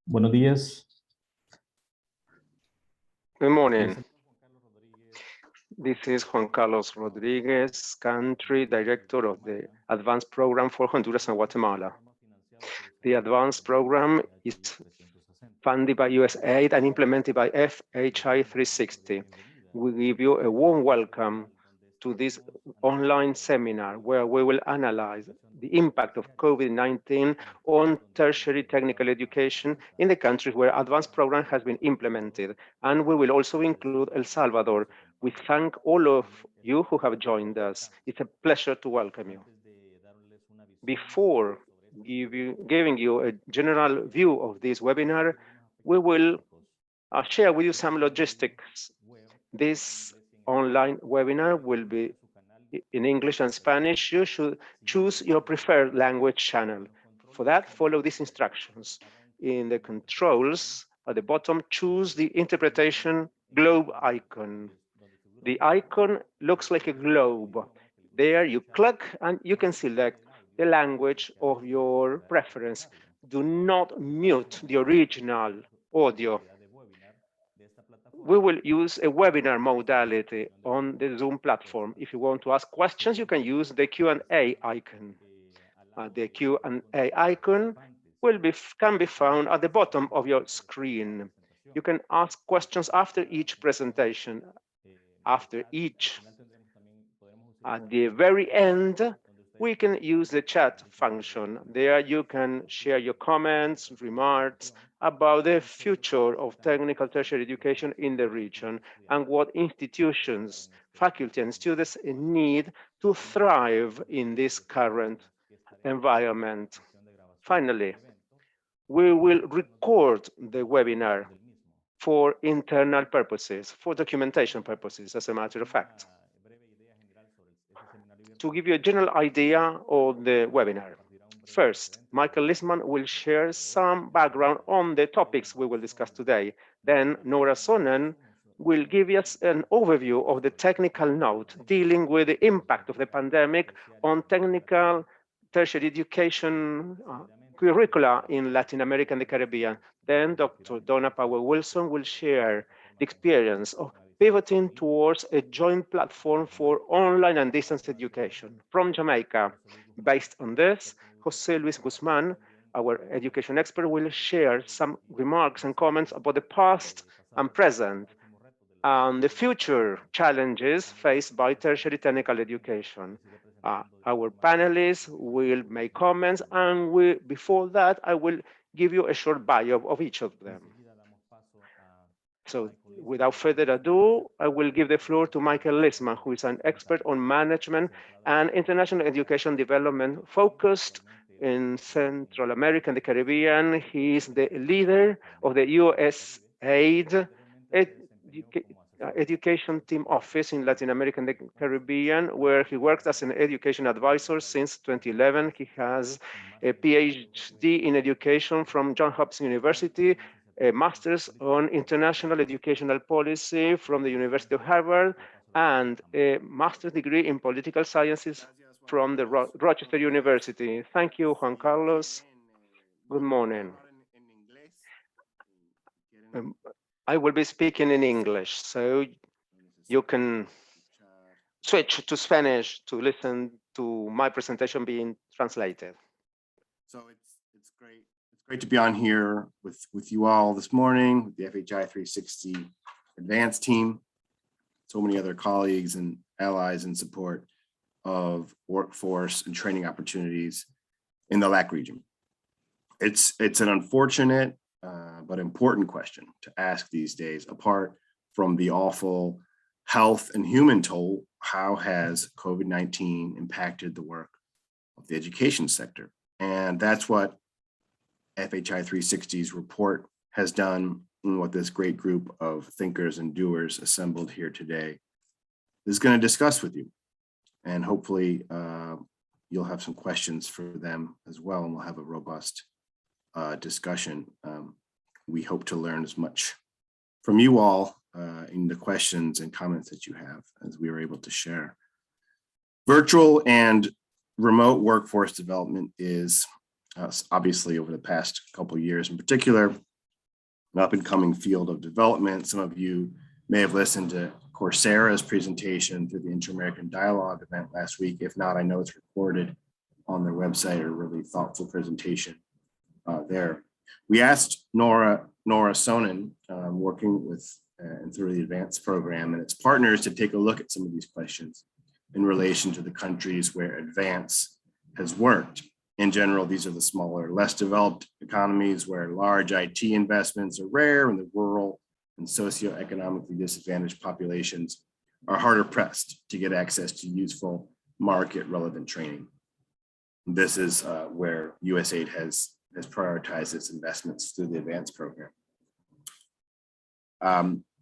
Buenos días. Good morning. This is Juan Carlos Rodriguez, Country Director of the Advanced Program for Honduras and Guatemala. The Advanced Program is funded by USAID and implemented by FHI 360. We give you a warm welcome to this online seminar where we will analyze the impact of COVID-19 on tertiary technical education in the countries where advanced program has been implemented. And we will also include El Salvador. We thank all of you who have joined us. It's a pleasure to welcome you. Before giving you a general view of this webinar, we will share with you some logistics. This online webinar will be in English and Spanish. You should choose your preferred language channel. For that, follow these instructions. In the controls at the bottom, choose the interpretation globe icon. The icon looks like a globe. There you click and you can select the language of your preference. Do not mute the original audio. We will use a webinar modality on the Zoom platform. If you want to ask questions, you can use the Q&A icon. The Q&A icon can be found at the bottom of your screen. You can ask questions after each presentation. At the very end, we can use the chat function. There you can share your comments, remarks about the future of technical tertiary education in the region and what institutions, faculty, and students need to thrive in this current environment. Finally, we will record the webinar for internal purposes, for documentation purposes, as a matter of fact. To give you a general idea of the webinar, first, Michael Lisman will share some background on the topics we will discuss today. Then Nora Sonnen will give us an overview of the technical note dealing with the impact of the pandemic on technical tertiary education curricula in Latin America and the Caribbean. Then Dr. Donna Powell-Wilson will share the experience of pivoting towards a joint platform for online and distance education from Jamaica. Based on this, Jose Luis Guzman, our education expert, will share some remarks and comments about the past and present and the future challenges faced by tertiary technical education. Our panelists will make comments, and before that, I will give you a short bio of each of them. So without further ado, I will give the floor to Michael Lisman, who is an expert on management and international education development focused in Central America and the Caribbean. He is the leader of the USAID Education Team Office in Latin America and the Caribbean, where he worked as an education advisor since 2011. He has a PhD in education from Johns Hopkins University, a master's on international educational policy from the University of Harvard, and a master's degree in political sciences from the Rochester University. Thank you, Juan Carlos. Good morning. I will be speaking in English, so you can switch to Spanish to listen to my presentation being translated. So it's great to be on here with you all this morning, with the FHI 360 advanced team, so many other colleagues and allies in support of workforce and training opportunities in the LAC region. It's an unfortunate but important question to ask these days. Apart from the awful health and human toll, how has COVID-19 impacted the work of the education sector? And that's what FHI 360's report has done, and what this great group of thinkers and doers assembled here today is going to discuss with you. And hopefully you'll have some questions for them as well, and we'll have a robust discussion. We hope to learn as much from you all in the questions and comments that you have as we are able to share. Virtual and remote workforce development is obviously over the past couple of years in particular an up-and-coming field of development. Some of you may have listened to Coursera's presentation through the Inter-American Dialogue event last week. If not, I know it's recorded on their website, a really thoughtful presentation there. We asked Nora Sonnen, working with and through the advanced program and its partners, to take a look at some of these questions in relation to the countries where advance has worked. In general, these are the smaller, less developed economies where large IT investments are rare, and the rural and socioeconomically disadvantaged populations are harder pressed to get access to useful market relevant training. This is where USAID has prioritized its investments through the advance program.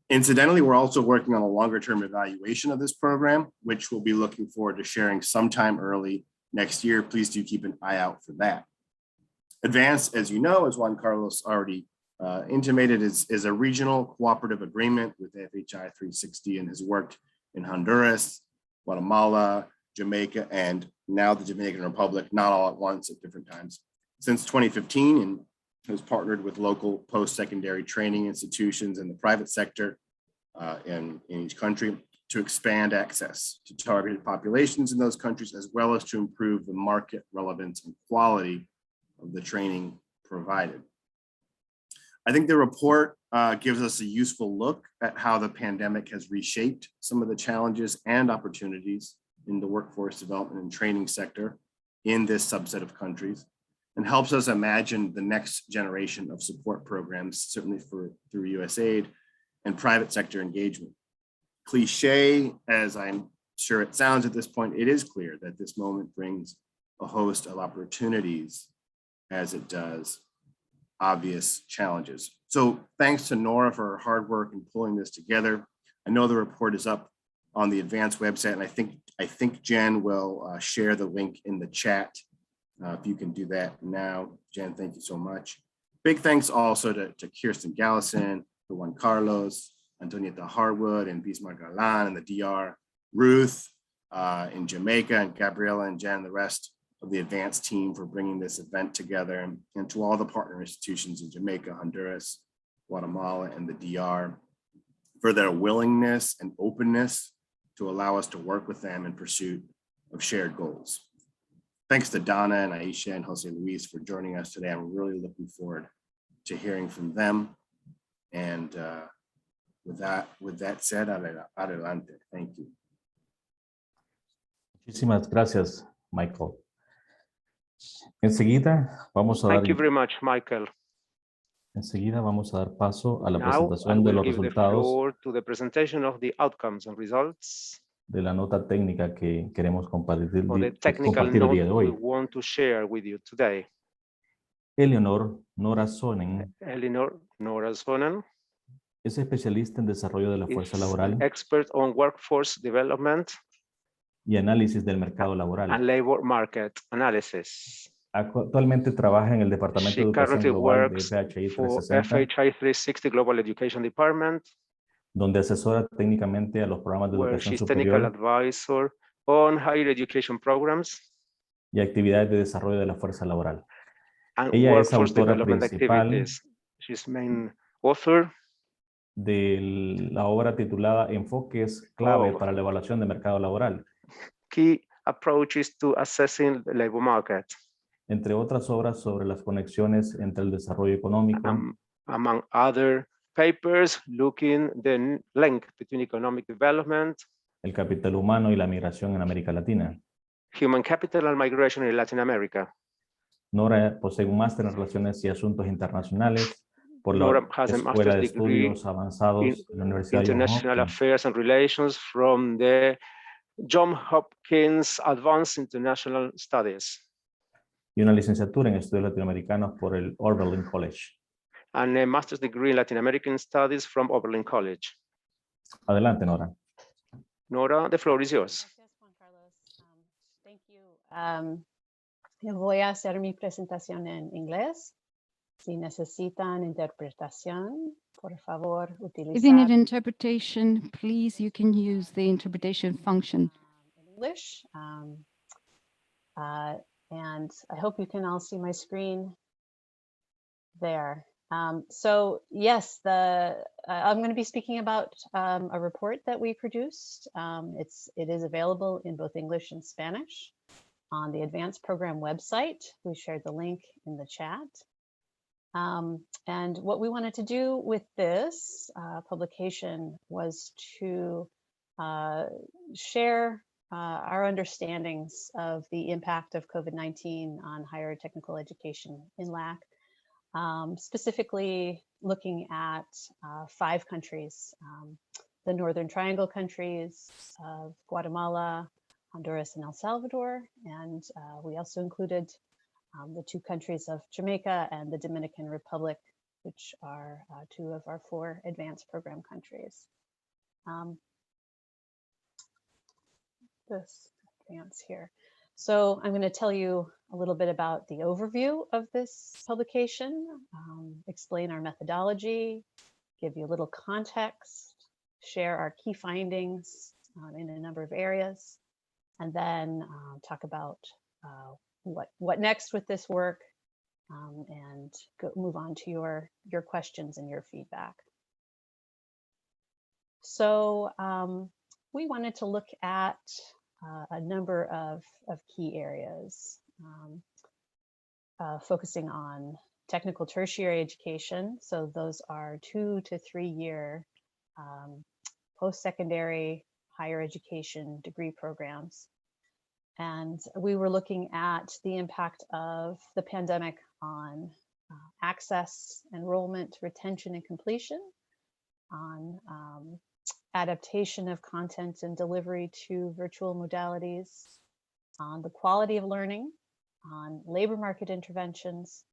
Incidentally, we're also working on a longer term evaluation of this program, which we'll be looking forward to sharing sometime early next year. Please do keep an eye out for that. Advance, as you know, as Juan Carlos already intimated, is a regional cooperative agreement with FHI 360 and has worked in Honduras, Guatemala, Jamaica, and now the Dominican Republic, not all at once, at different times, since 2015, and has partnered with local post-secondary training institutions in the private sector in each country to expand access to targeted populations in those countries, as well as to improve the market relevance and quality of the training provided. I think the report gives us a useful look at how the pandemic has reshaped some of the challenges and opportunities in the workforce development and training sector in this subset of countries, and helps us imagine the next generation of support programs, certainly through USAID and private sector engagement. Cliche, as I'm sure it sounds at this point, it is clear that this moment brings a host of opportunities as it does obvious challenges. So thanks to Nora for her hard work in pulling this together. I know the report is up on the advanced website, and I think Jen will share the link in the chat. If you can do that now, Jen, thank you so much. Big thanks also to Kirsten Gallison, to Juan Carlos, Antonieta Harwood, and Bismarck Galan in the DR, Ruth in Jamaica, and Gabriela and Jen, and the rest of the advanced team for bringing this event together, and to all the partner institutions in Jamaica, Honduras, Guatemala, and the DR for their willingness and openness to allow us to work with them in pursuit of shared goals. Thanks to Donna and Aisha and Jose Luis for joining us today. I'm really looking forward to hearing from them. And with that said, adelante. Thank you. Muchísimas gracias, Michael. Enseguida vamos a dar. Thank you very much, Michael. Enseguida vamos a dar paso a la Now, presentación de los resultados to the presentation of the outcomes and results de la nota técnica que queremos compartir for the technical el día de note we hoy. want to share with you today. Eleanor Nora Sonnen Nora Sonnen es especialista en desarrollo de la fuerza is laboral an expert on workforce development y análisis del mercado laboral. and labor market analysis. Actualmente trabaja en el Departamento de She Educación currently Global de works FHI for 360, FHI 360 Global Education Department, donde asesora técnicamente a los programas de where educación she's technical superior advisor on higher education programs y actividades de desarrollo de la fuerza laboral. and Ella es workforce autora development principal activities. She's main author de la obra titulada Enfoques clave Oh. para la evaluación de mercado laboral, Key Approaches to Assessing the Labor Market, entre otras obras sobre las conexiones entre el desarrollo económico, among other papers looking the link between economic development, el capital humano y la migración en América Latina. human capital and migration in Latin America. Nora posee un máster en Relaciones y Asuntos Internacionales por la Nora has a Escuela master's de degree Estudios Avanzados in de la Universidad de Johns International Hopkins Affairs and Relations from the Johns Hopkins Advanced International Studies, y una licenciatura en Estudios Latinoamericanos por el Oberlin College. and a master's degree in Latin American Studies from Oberlin College. Adelante, Nora. Nora, the floor is yours. Gracias, Juan Carlos. Thank you. Voy a hacer mi presentación en inglés. Si necesitan interpretación, por favor, utilizar. If you need interpretation, please, you can use the interpretation function. In English. And I hope you can all see my screen there. So yes, I'm going to be speaking about a report that we produced. It is available in both English and Spanish on the Advanced Program website. We shared the link in the chat. And what we wanted to do with this publication was to share our understandings of the impact of COVID-19 on higher technical education in LAC. Specifically looking at 5 countries, the Northern Triangle countries of Guatemala, Honduras, and El Salvador. And we also included the 2 countries of Jamaica and the Dominican Republic, which are 2 of our 4 advanced program countries. This advance here. So I'm going to tell you a little bit about the overview of this publication, explain our methodology, give you a little context, share our key findings in a number of areas, and then talk about what next with this work, and move on to your questions and your feedback. So we wanted to look at a number of key areas, focusing on technical tertiary education. So those are 2 to 3 year post-secondary higher education degree programs. And we were looking at the impact of the pandemic on access, enrollment, retention, and completion, on adaptation of content and delivery to virtual modalities, on the quality of learning, on labor market interventions,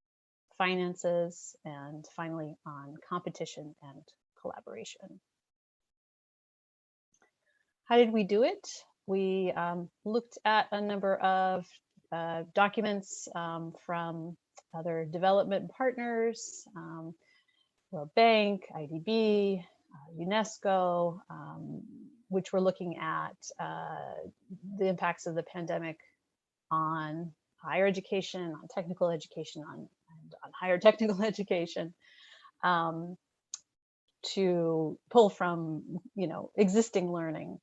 finances, and finally on competition and collaboration. How did we do it? We looked at a number of documents from other development partners, World Bank, IDB, UNESCO, which were looking at the impacts of the pandemic on higher education, on technical education, on higher technical education, to pull from existing learning.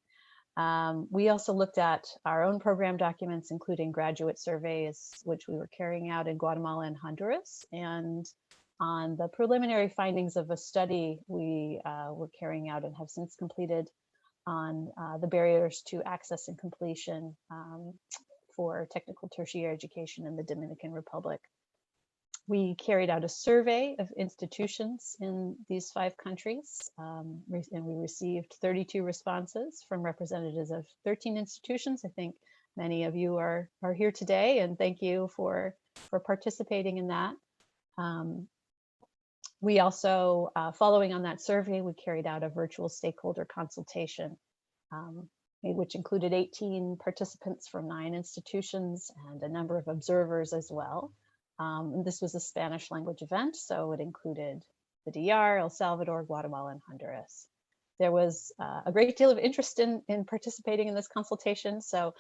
We also looked at our own program documents, including graduate surveys, which we were carrying out in Guatemala and Honduras, and on the preliminary findings of a study we were carrying out and have since completed on the barriers to access and completion for technical tertiary education in the Dominican Republic. We carried out a survey of institutions in these 5 countries, and we received 32 responses from representatives of 13 institutions. I think many of you are here today, and thank you for participating in that. We also, following on that survey, we carried out a virtual stakeholder consultation, which included 18 participants from 9 institutions and a number of observers as well. This was a Spanish language event, so it included the DR, El Salvador, Guatemala, and Honduras. There was a great deal of interest in participating in this consultation, so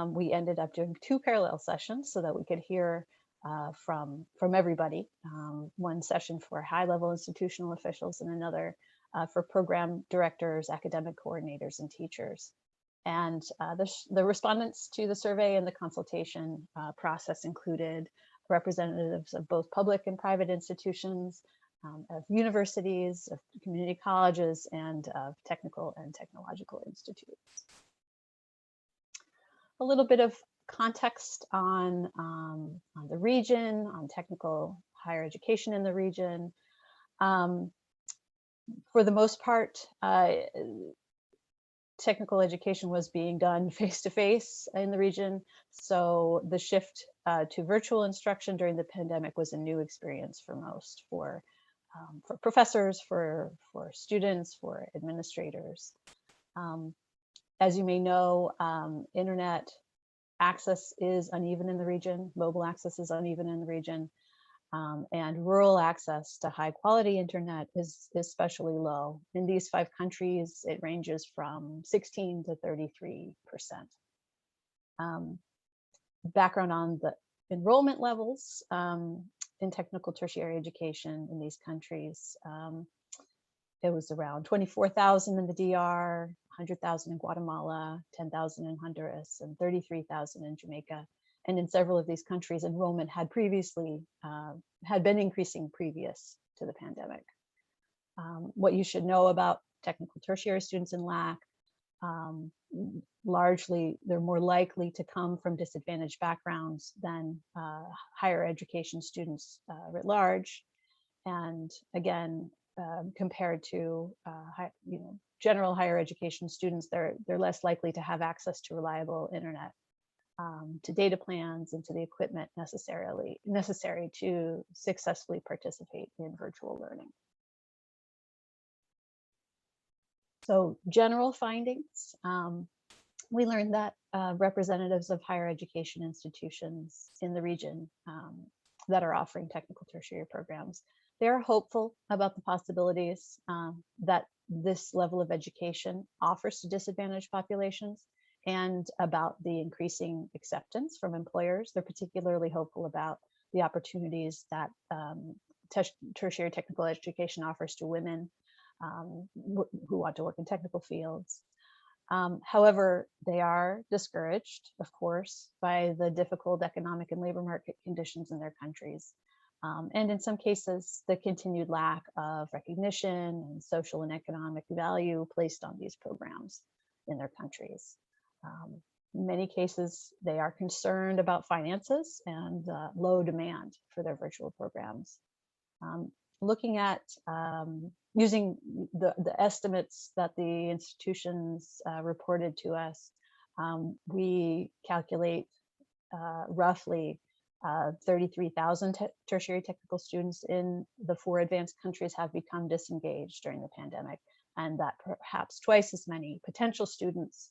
we ended up doing 2 parallel sessions so that we could hear from everybody. One session for high-level institutional officials and another for program directors, academic coordinators, and teachers. And the respondents to the survey and the consultation process included representatives of both public and private institutions, of universities, of community colleges, and of technical and technological institutes. A little bit of context on the region, on technical higher education in the region. For the most part, technical education was being done face-to-face in the region. So the shift to virtual instruction during the pandemic was a new experience for most, for professors, for students, for administrators. As you may know, internet access is uneven in the region, mobile access is uneven in the region, and rural access to high quality internet is especially low. In these 5 countries, it ranges from 16 to 33%. Background on the enrollment levels. in technical tertiary education in these countries. It was around 24,000 in the DR, 100,000 in Guatemala, 10,000 in Honduras, and 33,000 in Jamaica. And in several of these countries, enrollment had previously had been increasing previous to the pandemic. What you should know about technical tertiary students in LAC: largely, they're more likely to come from disadvantaged backgrounds than higher education students writ large. And again, compared to general higher education students, they're less likely to have access to reliable internet, to data plans, and to the equipment necessary to successfully participate in virtual learning. So general findings, we learned that representatives of higher education institutions in the region that are offering technical tertiary programs, they're hopeful about the possibilities that this level of education offers to disadvantaged populations, and about the increasing acceptance from employers. They're particularly hopeful about the opportunities that tertiary technical education offers to women who want to work in technical fields. However, they are discouraged, of course, by the difficult economic and labor market conditions in their countries. And in some cases, the continued lack of recognition and social and economic value placed on these programs in their countries. In many cases, they are concerned about finances and low demand for their virtual programs. Looking at using the estimates that the institutions reported to us, we calculate roughly 33,000 tertiary technical students in the 4 advanced countries have become disengaged during the pandemic, and that perhaps twice as many potential students,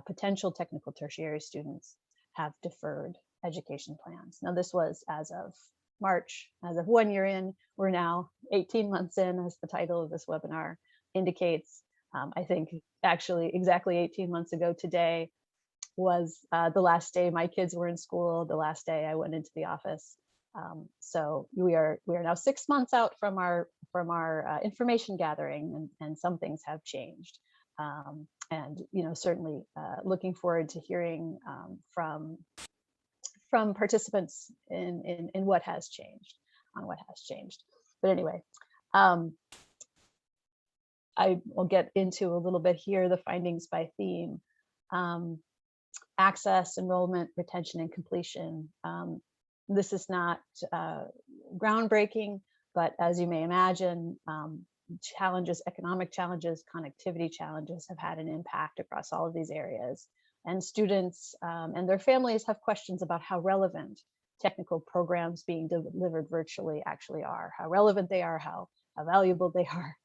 potential technical tertiary students, have deferred education plans. Now, this was as of March. As of 1 year in, we're now 18 months in, as the title of this webinar indicates. I think actually exactly 18 months ago today was the last day my kids were in school, the last day I went into the office. So we are now 6 months out from our information gathering, and some things have changed. And certainly looking forward to hearing from participants in what has changed, on what has changed. But anyway, I will get into a little bit here the findings by theme. Access, enrollment, retention, and completion. This is not groundbreaking, but as you may imagine, challenges, economic challenges, connectivity challenges have had an impact across all of these areas. And students and their families have questions about how relevant technical programs being delivered virtually actually are, how relevant they are, how valuable they are.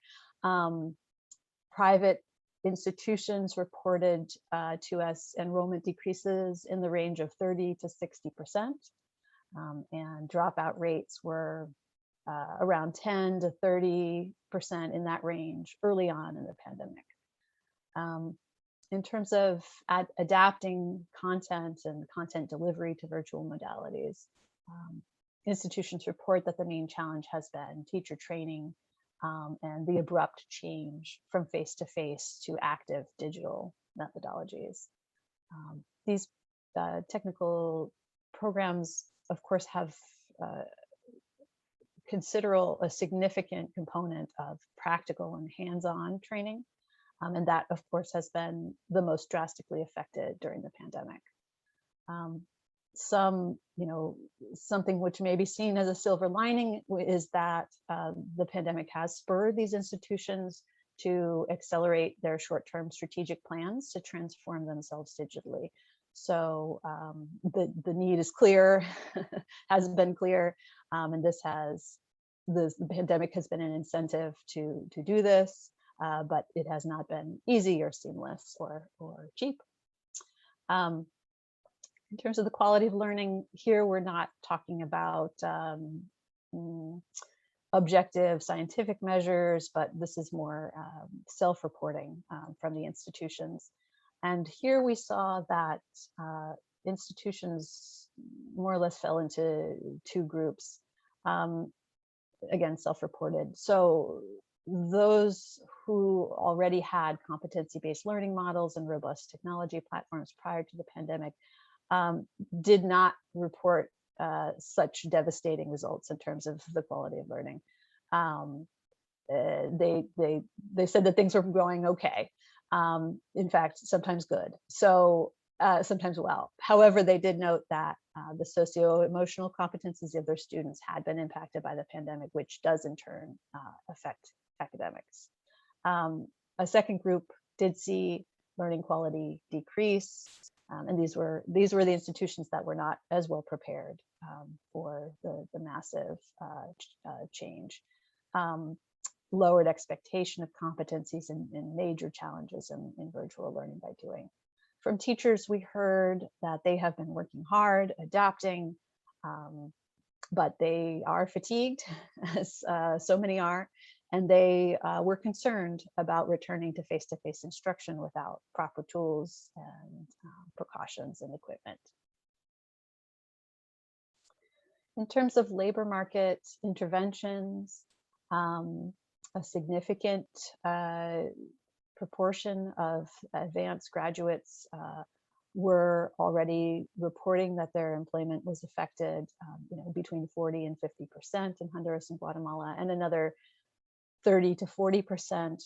Private institutions reported to us enrollment decreases in the range of 30 to 60%, and dropout rates were around 10 to 30% in that range early on in the pandemic. In terms of adapting content and content delivery to virtual modalities, institutions report that the main challenge has been teacher training and the abrupt change from face-to-face to active digital methodologies. These technical programs, of course, have a significant component of practical and hands-on training. And that, of course, has been the most drastically affected during the pandemic. Something which may be seen as a silver lining is that the pandemic has spurred these institutions to accelerate their short-term strategic plans to transform themselves digitally. So the need is clear, has been clear, and the pandemic has been an incentive to do this. But it has not been easy or seamless or cheap. In terms of the quality of learning, here we're not talking about objective scientific measures, but this is more self-reporting from the institutions. And here we saw that institutions more or less fell into 2 groups. Again, self-reported. So those who already had competency-based learning models and robust technology platforms prior to the pandemic did not report such devastating results in terms of the quality of learning. They said that things were going okay. In fact, sometimes good. So sometimes well. However, they did note that the socio-emotional competencies of their students had been impacted by the pandemic, which does in turn affect academics. A second group did see learning quality decrease, and these were the institutions that were not as well prepared for the massive change. Lowered expectation of competencies and major challenges in virtual learning by doing. From teachers, we heard that they have been working hard, adapting, but they are fatigued, as so many are, and they were concerned about returning to face-to-face instruction without proper tools and precautions and equipment. In terms of labor market interventions, a significant proportion of advanced graduates were already reporting that their employment was affected, between 40 and 50% in Honduras and Guatemala, and another 30 to 40%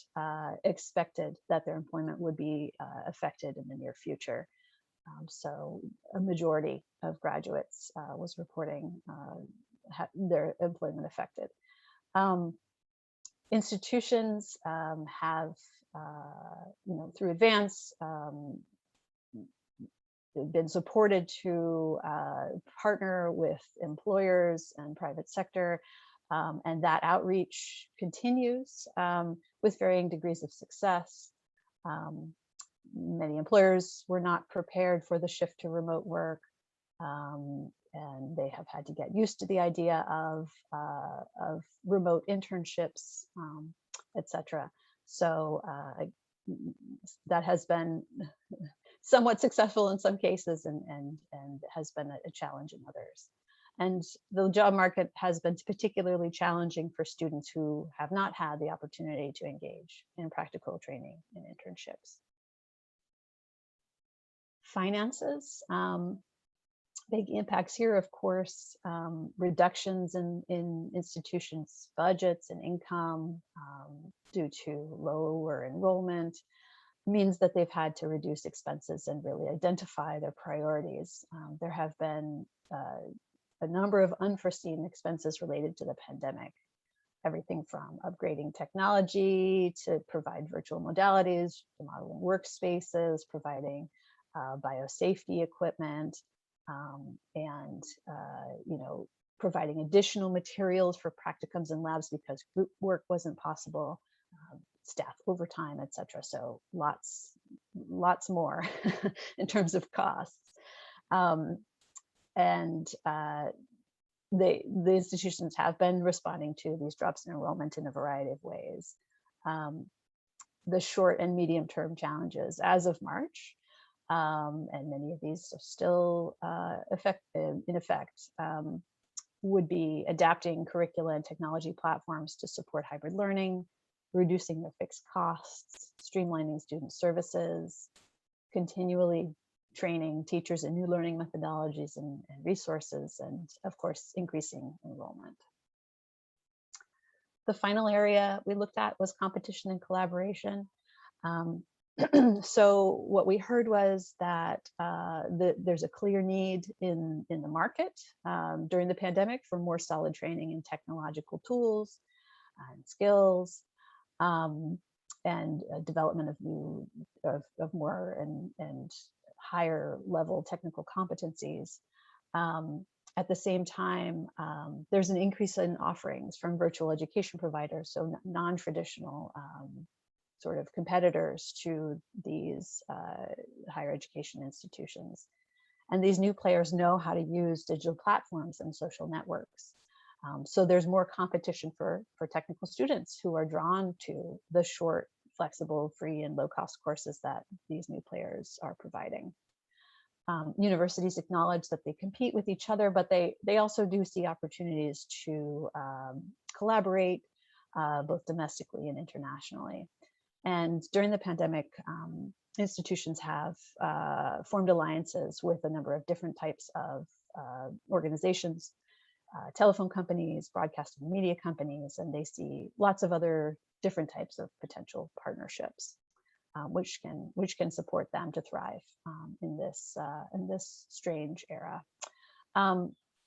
expected that their employment would be affected in the near future. So a majority of graduates was reporting their employment affected. Institutions have, through advance, been supported to partner with employers and private sector, and that outreach continues with varying degrees of success. Many employers were not prepared for the shift to remote work, and they have had to get used to the idea of remote internships, etc. So that has been somewhat successful in some cases and has been a challenge in others. And the job market has been particularly challenging for students who have not had the opportunity to engage in practical training and internships. Finances, big impacts here, of course, reductions in institutions' budgets and income due to lower enrollment means that they've had to reduce expenses and really identify their priorities. There have been a number of unforeseen expenses related to the pandemic, everything from upgrading technology to provide virtual modalities, remodeling workspaces, providing biosafety equipment, and providing additional materials for practicums and labs because group work wasn't possible, staff overtime, etc. So lots more in terms of costs. And the institutions have been responding to these drops in enrollment in a variety of ways. The short and medium term challenges as of March, and many of these are still in effect, would be adapting curricula and technology platforms to support hybrid learning, reducing their fixed costs, streamlining student services, continually training teachers in new learning methodologies and resources, and of course, increasing enrollment. The final area we looked at was competition and collaboration. So what we heard was that there's a clear need in the market during the pandemic for more solid training in technological tools and skills, and development of more and higher level technical competencies. At the same time, there's an increase in offerings from virtual education providers, so non-traditional sort of competitors to these higher education institutions. And these new players know how to use digital platforms and social networks. So there's more competition for technical students who are drawn to the short, flexible, free, and low-cost courses that these new players are providing. Universities acknowledge that they compete with each other, but they also do see opportunities to collaborate both domestically and internationally. And during the pandemic, institutions have formed alliances with a number of different types of organizations, telephone companies, broadcast and media companies, and they see lots of other different types of potential partnerships, which can support them to thrive in this strange era.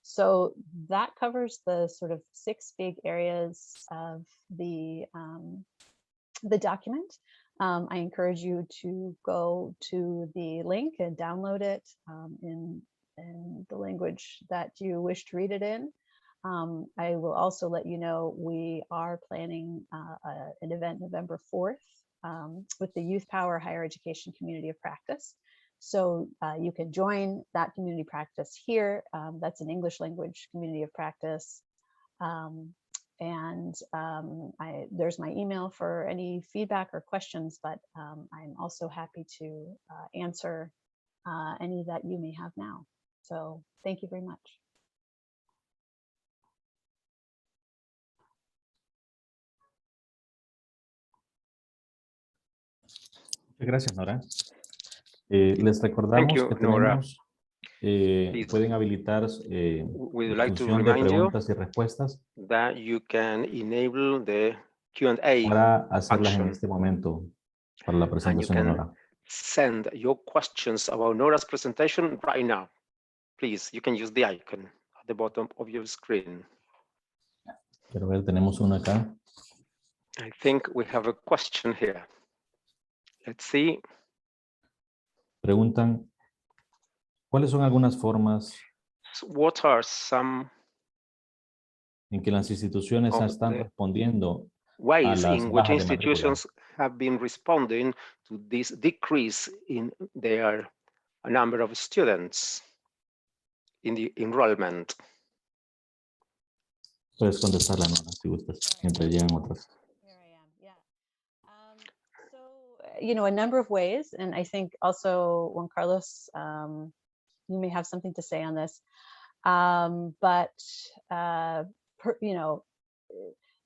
So that covers the sort of 6 big areas of the document. I encourage you to go to the link and download it in the language that you wish to read it in. I will also let you know we are planning an event November 4th with the Youth Power Higher Education Community of Practice. So you can join that community practice here. That's an English language community of practice. There's my email for any feedback or questions, but I'm also happy to answer any that you may have now. So thank you very much. Muchas gracias, Nora. Les recordamos you, que Nora. tenemos, Please. pueden habilitar We would la like to función de remind you preguntas y respuestas that you can enable the Q&A para hacerlas en function, este momento para la and you presentación de can Nora. send your questions about Nora's presentation right now. Please, you can use the icon at the bottom of your screen. Quiero ver, tenemos una acá. I think we have a question here. Let's see. Preguntan, ¿cuáles son algunas formas What are some en que las instituciones of están the respondiendo a ways las in which bajas de matrícula? institutions have been responding to this decrease in their number of students in the enrollment? Puedes contestarla, Nora, si gustas, mientras llegan otras. Here I am, yeah. So, a number of ways, and I think also Juan Carlos, you may have something to say on this,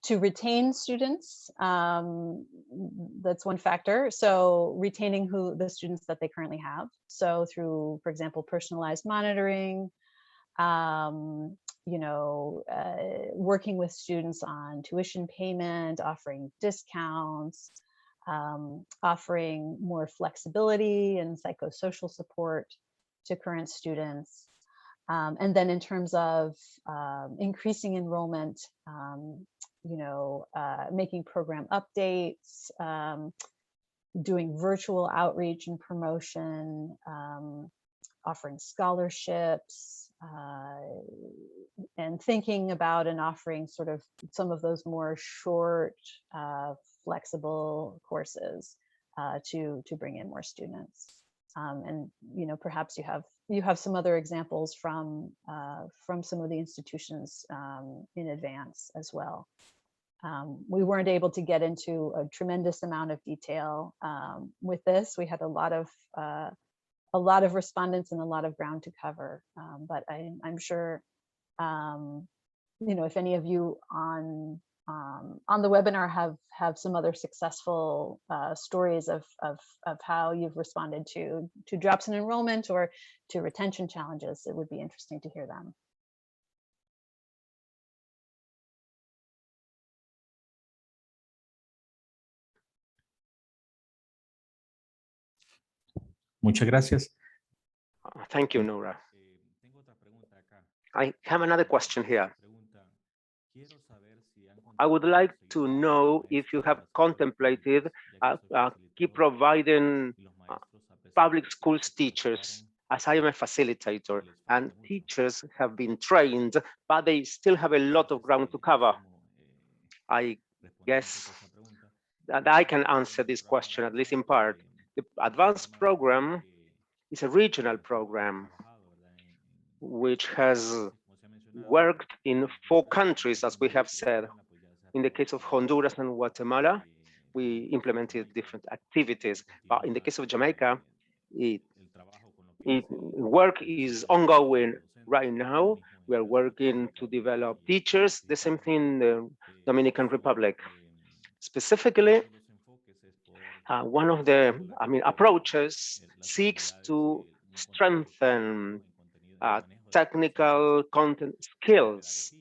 to retain students, that's one factor. So retaining the students that they currently have. So through, for example, personalized monitoring, working with students on tuition payment, offering discounts, offering more flexibility and psychosocial support to current students. And then in terms of increasing enrollment, making program updates, doing virtual outreach and promotion, offering scholarships, and thinking about and offering sort of some of those more short, flexible courses to bring in more students. And perhaps you have some other examples from some of the institutions in advance as well. We weren't able to get into a tremendous amount of detail with this. We had a lot of respondents and a lot of ground to cover. But I'm sure, if any of you on the webinar have some other successful stories of how you've responded to drops in enrollment or to retention challenges, it would be interesting to hear them. Muchas gracias. Thank you, Nora. I have another question here. I would like to know if you have contemplated keep providing public schools teachers, as I am a facilitator, and teachers have been trained, but they still have a lot of ground to cover. I guess that I can answer this question, at least in part. The advanced program is a regional program which has worked in 4 countries, as we have said. In the case of Honduras and Guatemala, we implemented different activities. But in the case of Jamaica, Work is ongoing right now. We are working to develop teachers, the same thing in the Dominican Republic. Specifically, one of the approaches seeks to strengthen technical content skills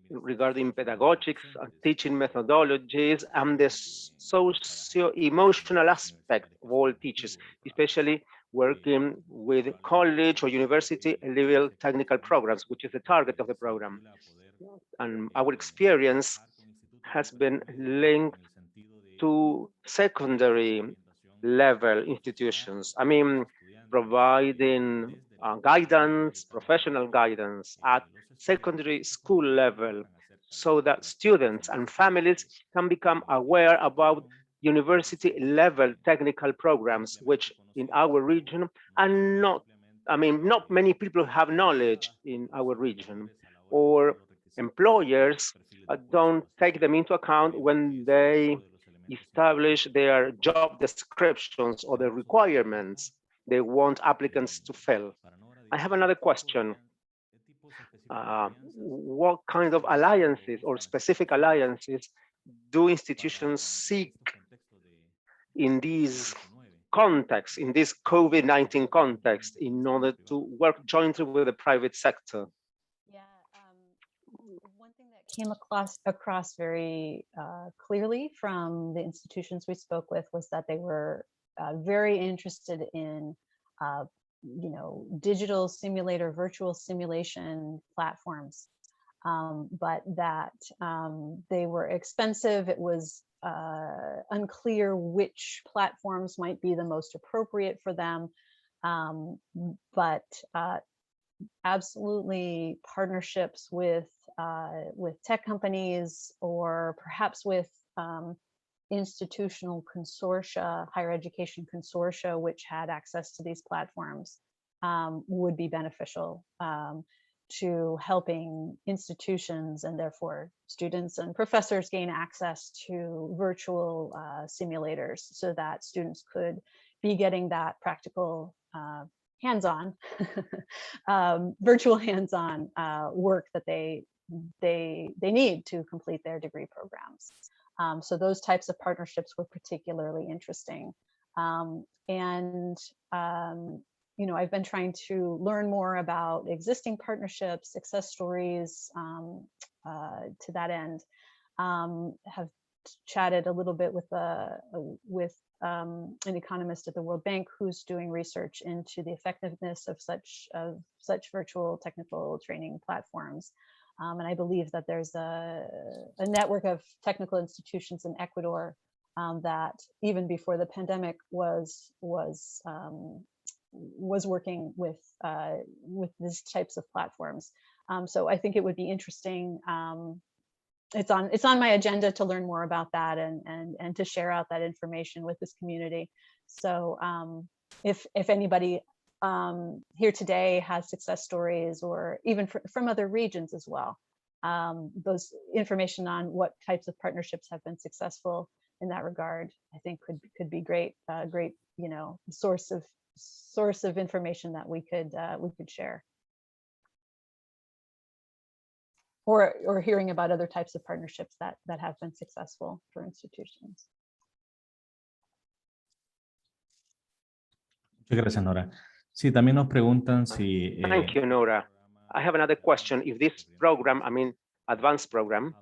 regarding pedagogics, teaching methodologies, and the socio-emotional aspect of all teachers, especially working with college or university level technical programs, which is the target of the program. And our experience has been linked to secondary level institutions. Providing guidance, professional guidance at secondary school level, so that students and families can become aware about university level technical programs, which in our region are not many people have knowledge in our region, or employers don't take them into account when they establish their job descriptions or the requirements they want applicants to fill. I have another question. What kind of alliances or specific alliances do institutions seek in these contexts, in this COVID-19 context, in order to work jointly with the private sector? Yeah, one thing that came across very clearly from the institutions we spoke with was that they were very interested in digital simulator, virtual simulation platforms, but that they were expensive. It was unclear which platforms might be the most appropriate for them, but absolutely partnerships with tech companies, or perhaps with institutional consortia, higher education consortia, which had access to these platforms, would be beneficial to helping institutions and therefore students and professors gain access to virtual simulators, so that students could be getting that practical hands-on virtual hands-on work that they need to complete their degree programs. So those types of partnerships were particularly interesting. I've been trying to learn more about existing partnerships, success stories to that end. Have chatted a little bit with an economist at the World Bank who's doing research into the effectiveness of such virtual technical training platforms. And I believe that there's a network of technical institutions in Ecuador that even before the pandemic was working with these types of platforms. So I think it would be interesting. It's on my agenda to learn more about that and to share out that information with this community. So if anybody here today has success stories, or even from other regions as well, those information on what types of partnerships have been successful in that regard, I think could be great source of information that we could share. Or hearing about other types of partnerships that have been successful for institutions. Muchas gracias, Nora. Sí, también nos preguntan si... Thank you, Nora. I have another question. If this program, advanced program,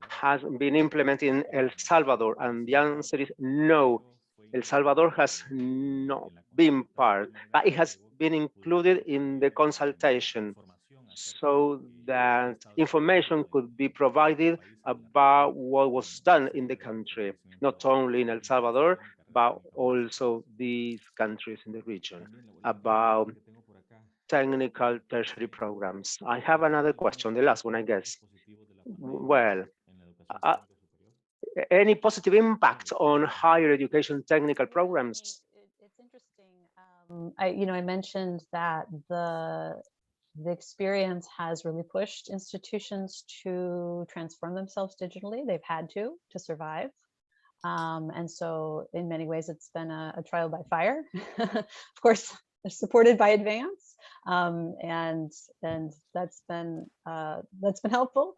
has been implemented in El Salvador, and the answer is no. El Salvador has not been part, but it has been included in the consultation, so that information could be provided about what was done in the country, not only in El Salvador, but also these countries in the region, about technical tertiary programs. I have another question, the last one, I guess. Well, any positive impact on higher education technical programs? It's interesting. I mentioned that the experience has really pushed institutions to transform themselves digitally. They've had to survive. And so in many ways, it's been a trial by fire. Of course, supported by Advance, and that's been helpful.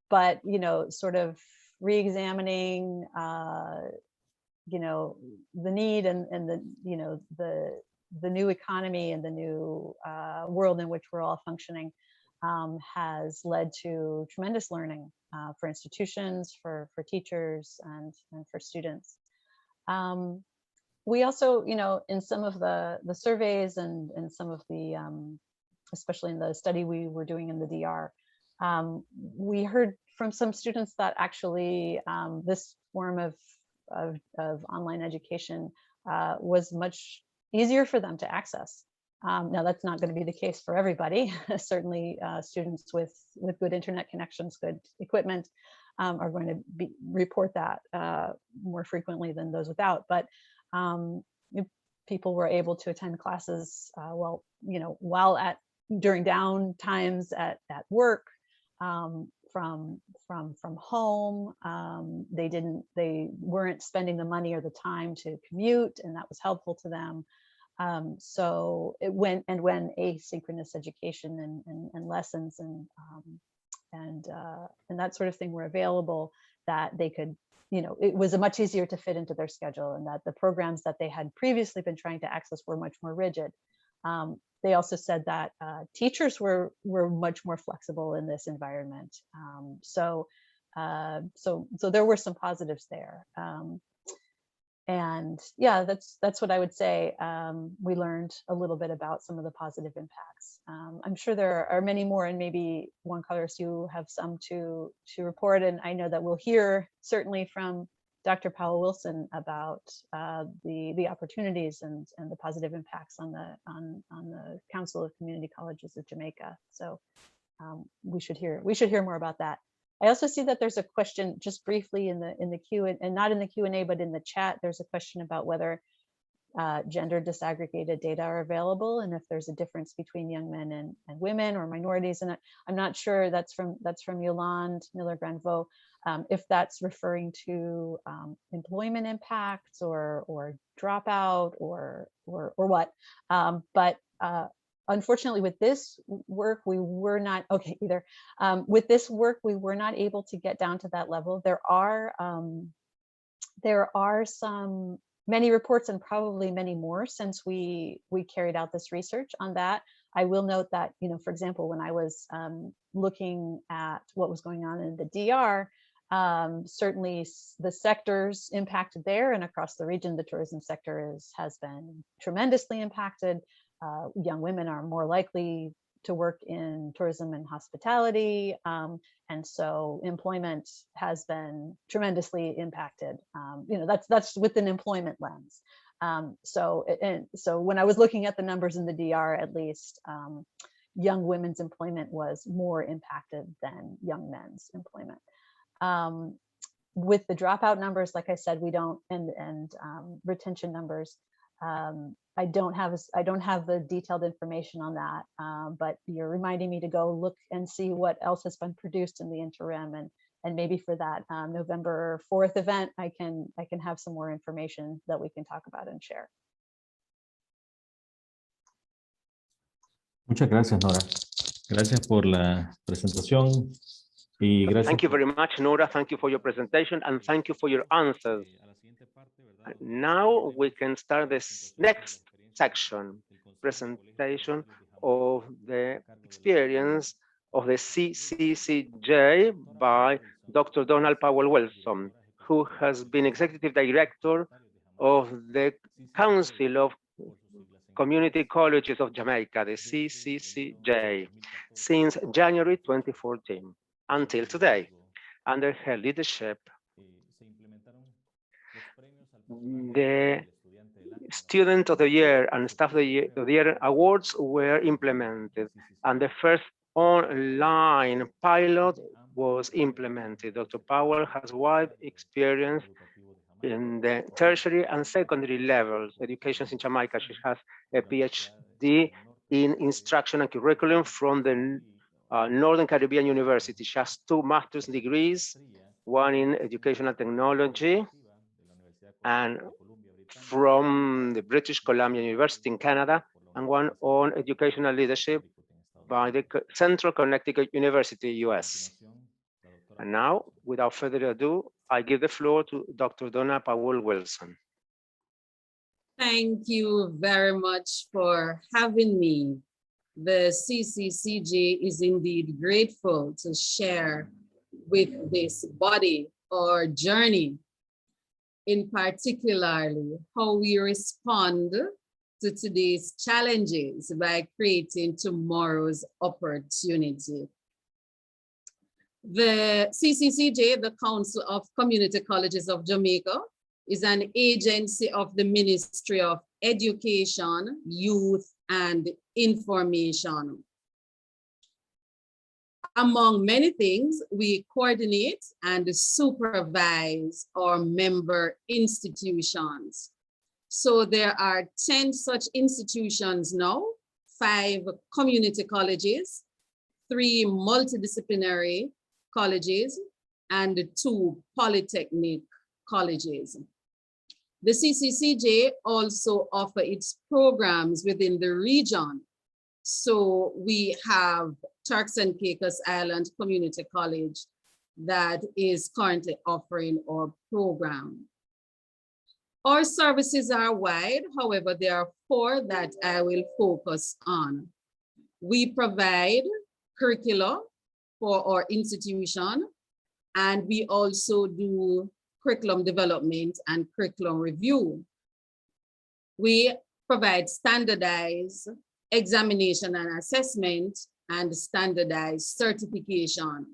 But sort of re-examining the need and the new economy and the new world in which we're all functioning has led to tremendous learning for institutions, for teachers, and for students. We also, in some of the surveys and some of the, especially in the study we were doing in the DR, we heard from some students that actually this form of online education was much easier for them to access. Now, that's not going to be the case for everybody. Certainly, students with good internet connections, good equipment, are going to report that more frequently than those without. But people were able to attend classes during down times at work, from home. They weren't spending the money or the time to commute, and that was helpful to them. So when asynchronous education and lessons and that sort of thing were available, that they could, it was much easier to fit into their schedule, and that the programs that they had previously been trying to access were much more rigid. They also said that teachers were much more flexible in this environment. So there were some positives there. And yeah, that's what I would say. We learned a little bit about some of the positive impacts. I'm sure there are many more, and maybe Juan Carlos, you have some to report. And I know that we'll hear certainly from Dr. Powell Wilson about the opportunities and the positive impacts on the Council of Community Colleges of Jamaica. So we should hear more about that. I also see that there's a question just briefly in the Q and not in the Q&A, but in the chat. There's a question about whether gender disaggregated data are available, and if there's a difference between young men and women or minorities. And I'm not sure. That's from Yolande Miller-Granvaux. If that's referring to employment impacts or dropout or what. But unfortunately, with this work, we were not either. With this work, we were not able to get down to that level. There are many reports, and probably many more, since we carried out this research on that. I will note that, for example, when I was looking at what was going on in the DR, certainly the sectors impacted there and across the region, the tourism sector has been tremendously impacted. Young women are more likely to work in tourism and hospitality, and so employment has been tremendously impacted. That's with an employment lens. So when I was looking at the numbers in the DR, at least, young women's employment was more impacted than young men's employment. With the dropout numbers, like I said, we don't, and retention numbers, I don't have the detailed information on that, but you're reminding me to go look and see what else has been produced in the interim, and maybe for that November 4th event, I can have some more information that we can talk about and share. Muchas gracias, Nora. Gracias por la presentación y gracias. Thank you very much, Nora. Thank you for your presentation, and thank you for your answers. Now we can start this next section, presentation of the experience of the CCCJ by Dr. Donald Powell Wilson, who has been Executive Director of the Council of Community Colleges of Jamaica, the CCCJ, since January 2014 until today. Under her leadership, the Student of the Year and Staff of the Year awards were implemented, and the first online pilot was implemented. Dr. Powell has wide experience in the tertiary and secondary levels education in Jamaica. She has a PhD in instruction and curriculum from the Northern Caribbean University. She has 2 master's degrees, one in educational technology and from the British Columbia University in Canada, and one on educational leadership by the Central Connecticut University, US. And now, without further ado, I give the floor to Dr. Donna Powell-Wilson. Thank you very much for having me. The CCCJ is indeed grateful to share with this body our journey, in particularly how we respond to today's challenges by creating tomorrow's opportunity. The CCCJ, the Council of Community Colleges of Jamaica, is an agency of the Ministry of Education, Youth, and Information. Among many things, we coordinate and supervise our member institutions. So there are 10 such institutions now, 5 community colleges, 3 multidisciplinary colleges, and 2 polytechnic colleges. The CCCJ also offers its programs within the region. So we have Turks and Caicos Island Community College that is currently offering our program. Our services are wide, however, there are 4 that I will focus on. We provide curricula for our institution, and we also do curriculum development and curriculum review. We provide standardized examination and assessment and standardized certification.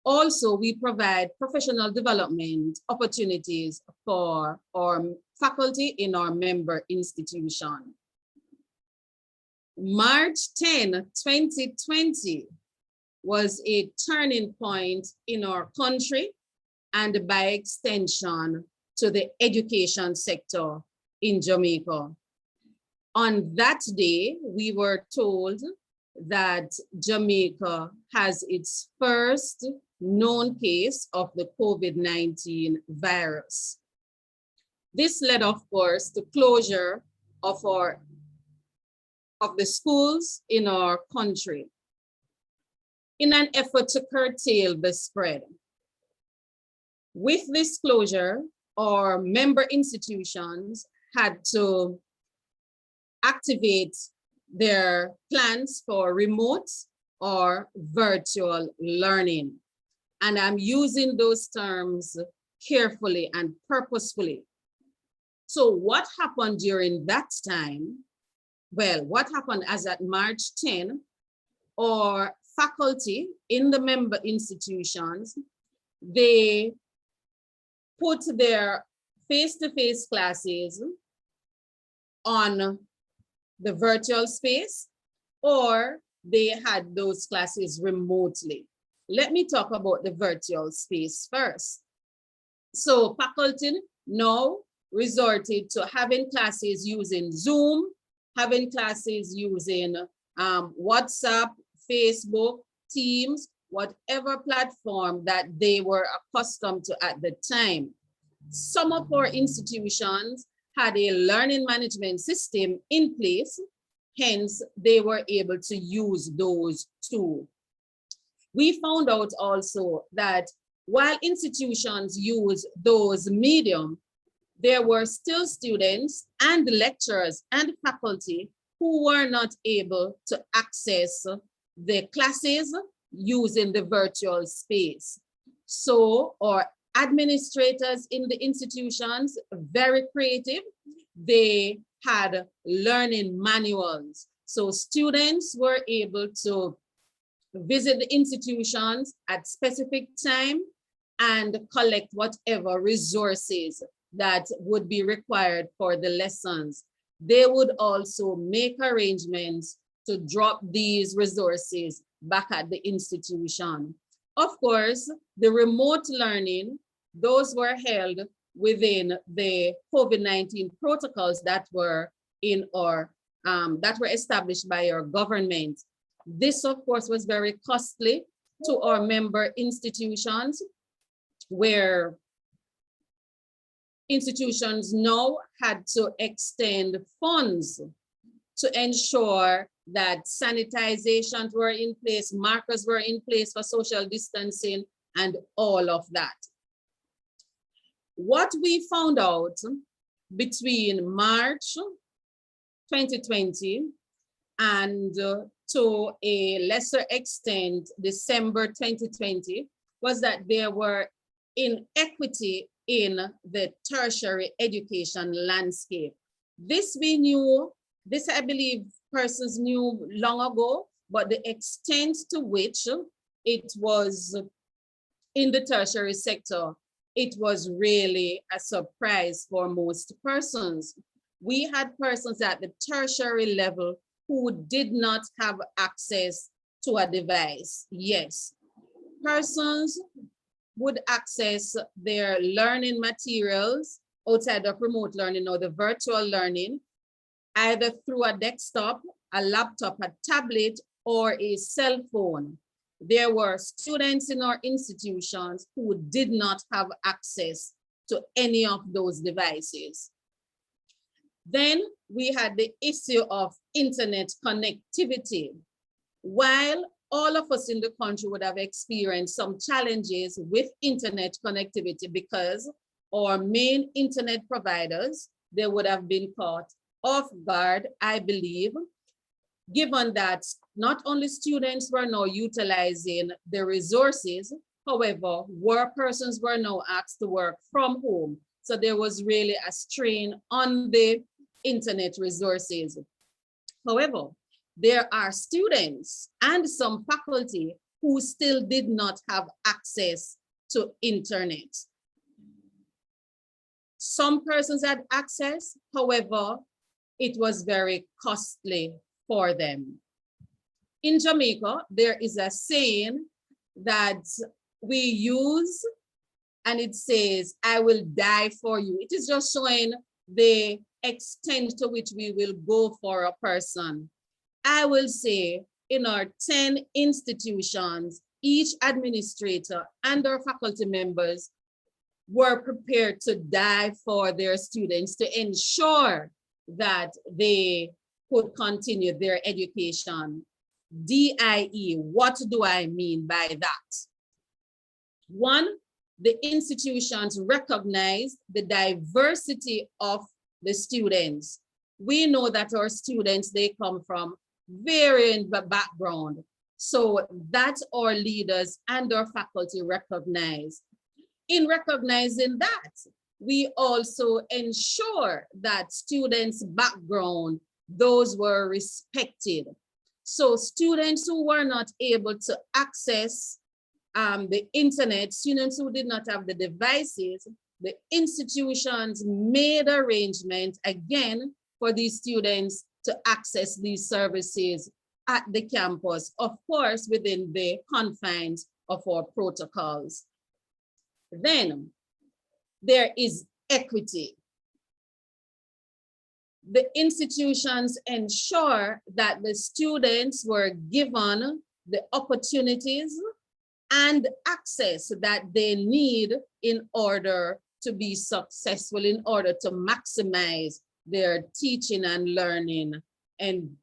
Also, we provide professional development opportunities for our faculty in our member institution. March 10, 2020 was a turning point in our country and by extension to the education sector in Jamaica. On that day, we were told that Jamaica has its first known case of the COVID-19 virus. This led, of course, to closure of the schools in our country in an effort to curtail the spread. With this closure, our member institutions had to activate their plans for remote or virtual learning. And I'm using those terms carefully and purposefully. So what happened during that time? Well, what happened as at March 10, our faculty in the member institutions, they put their face-to-face classes on the virtual space, or they had those classes remotely. Let me talk about the virtual space first. So faculty now resorted to having classes using Zoom, having classes using WhatsApp, Facebook, Teams, whatever platform that they were accustomed to at the time. Some of our institutions had a learning management system in place, hence they were able to use those too. We found out also that while institutions use those medium, there were still students and lecturers and faculty who were not able to access the classes using the virtual space. So our administrators in the institutions, very creative, they had learning manuals. So students were able to visit the institutions at specific time and collect whatever resources that would be required for the lessons. They would also make arrangements to drop these resources back at the institution. Of course, the remote learning, those were held within the COVID-19 protocols that were in our, that were established by our government. This, of course, was very costly to our member institutions, where institutions now had to extend funds to ensure that sanitizations were in place, markers were in place for social distancing, and all of that. What we found out between March 2020 and to a lesser extent, December 2020, was that there were inequity in the tertiary education landscape. This we knew, this I believe persons knew long ago, but the extent to which it was in the tertiary sector, it was really a surprise for most persons. We had persons at the tertiary level who did not have access to a device. Yes, persons would access their learning materials outside of remote learning or the virtual learning, either through a desktop, a laptop, a tablet, or a cell phone. There were students in our institutions who did not have access to any of those devices. Then we had the issue of internet connectivity. While all of us in the country would have experienced some challenges with internet connectivity because our main internet providers, they would have been caught off guard, I believe, given that not only students were now utilizing the resources, however, work persons were now asked to work from home. So there was really a strain on the internet resources. However, there are students and some faculty who still did not have access to internet. Some persons had access, however, it was very costly for them. In Jamaica, there is a saying that we use, and it says, "I will die for you." It is just showing the extent to which we will go for a person. I will say in our 10 institutions, each administrator and our faculty members were prepared to die for their students to ensure that they could continue their education. DIE, what do I mean by that? One, the institutions recognize the diversity of the students. We know that our students, they come from varying background. So that our leaders and our faculty recognize. In recognizing that, we also ensure that students' background, those were respected. So students who were not able to access the internet, students who did not have the devices, the institutions made arrangements again for these students to access these services at the campus, of course, within the confines of our protocols. Then there is equity. The institutions ensure that the students were given the opportunities and access that they need in order to be successful, in order to maximize their teaching and learning and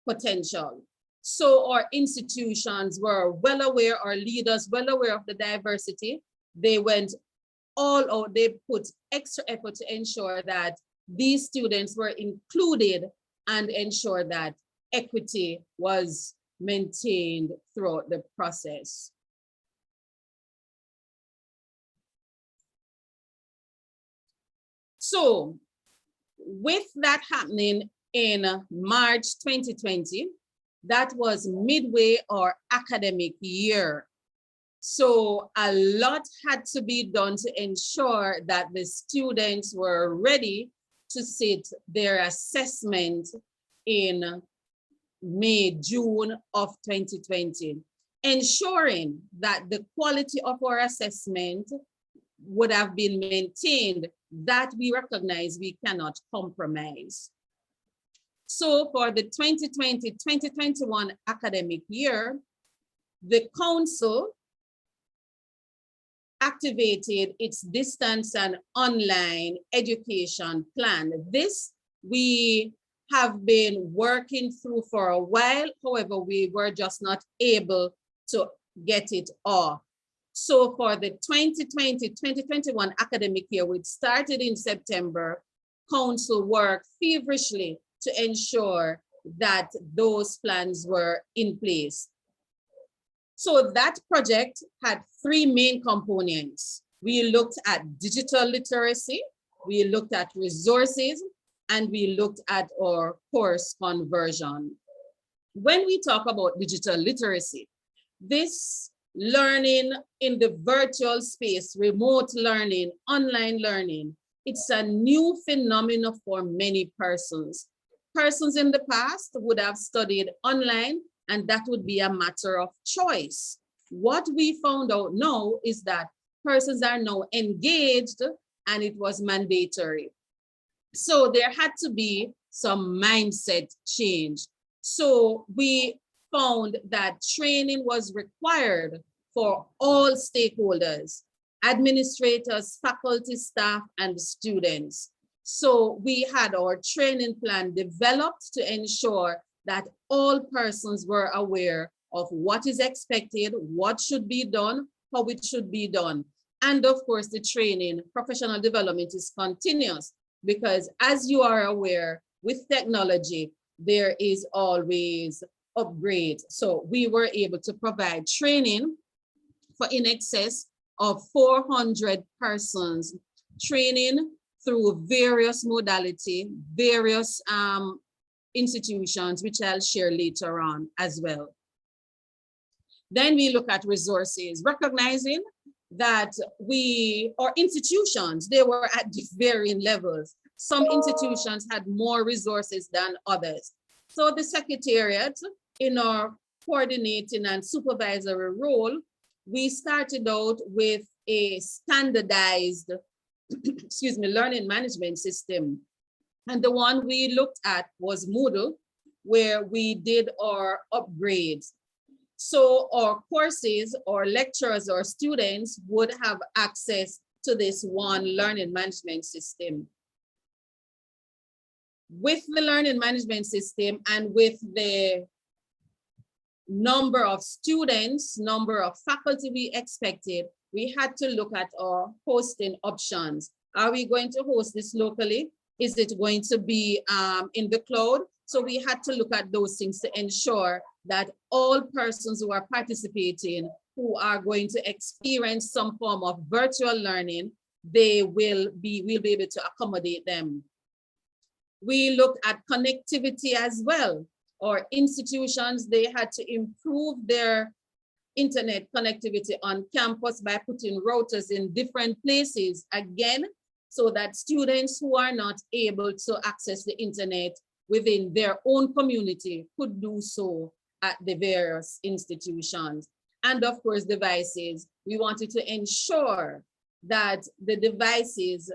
potential. So our institutions were well aware, our leaders well aware of the diversity. They went all out, they put extra effort to ensure that these students were included and ensure that equity was maintained throughout the process. So with that happening in March 2020, that was midway our academic year. So a lot had to be done to ensure that the students were ready to sit their assessment in May, June of 2020, ensuring that the quality of our assessment would have been maintained, that we recognize we cannot compromise. So for the 2020-2021 academic year, the council activated its distance and online education plan. This we have been working through for a while. However, we were just not able to get it off. So for the 2020-2021 academic year, which started in September, Council worked feverishly to ensure that those plans were in place. So that project had three main components. We looked at digital literacy, we looked at resources, and we looked at our course conversion. When we talk about digital literacy, this learning in the virtual space, remote learning, online learning, it's a new phenomenon for many persons. Persons in the past would have studied online, and that would be a matter of choice. What we found out now is that persons are now engaged, and it was mandatory. So there had to be some mindset change. So we found that training was required for all stakeholders, administrators, faculty, staff, and students. So we had our training plan developed to ensure that all persons were aware of what is expected, what should be done, how it should be done. And of course, the training, professional development is continuous, because as you are aware, with technology, there is always upgrades. So we were able to provide training for in excess of 400 persons, training through various modality, various institutions, which I'll share later on as well. Then we look at resources, recognizing that our institutions, they were at varying levels. Some institutions had more resources than others. So the Secretariat, in our coordinating and supervisory role, we started out with a standardized learning management system. And the one we looked at was Moodle, where we did our upgrades. So our courses, or lecturers, or students would have access to this one learning management system. With the learning management system and with the number of students, number of faculty we expected, we had to look at our hosting options. Are we going to host this locally? Is it going to be in the cloud? So we had to look at those things to ensure that all persons who are participating, who are going to experience some form of virtual learning, we'll be able to accommodate them. We looked at connectivity as well. Our institutions, they had to improve their internet connectivity on campus by putting routers in different places, again, so that students who are not able to access the internet within their own community could do so at the various institutions. And of course, devices. We wanted to ensure that the devices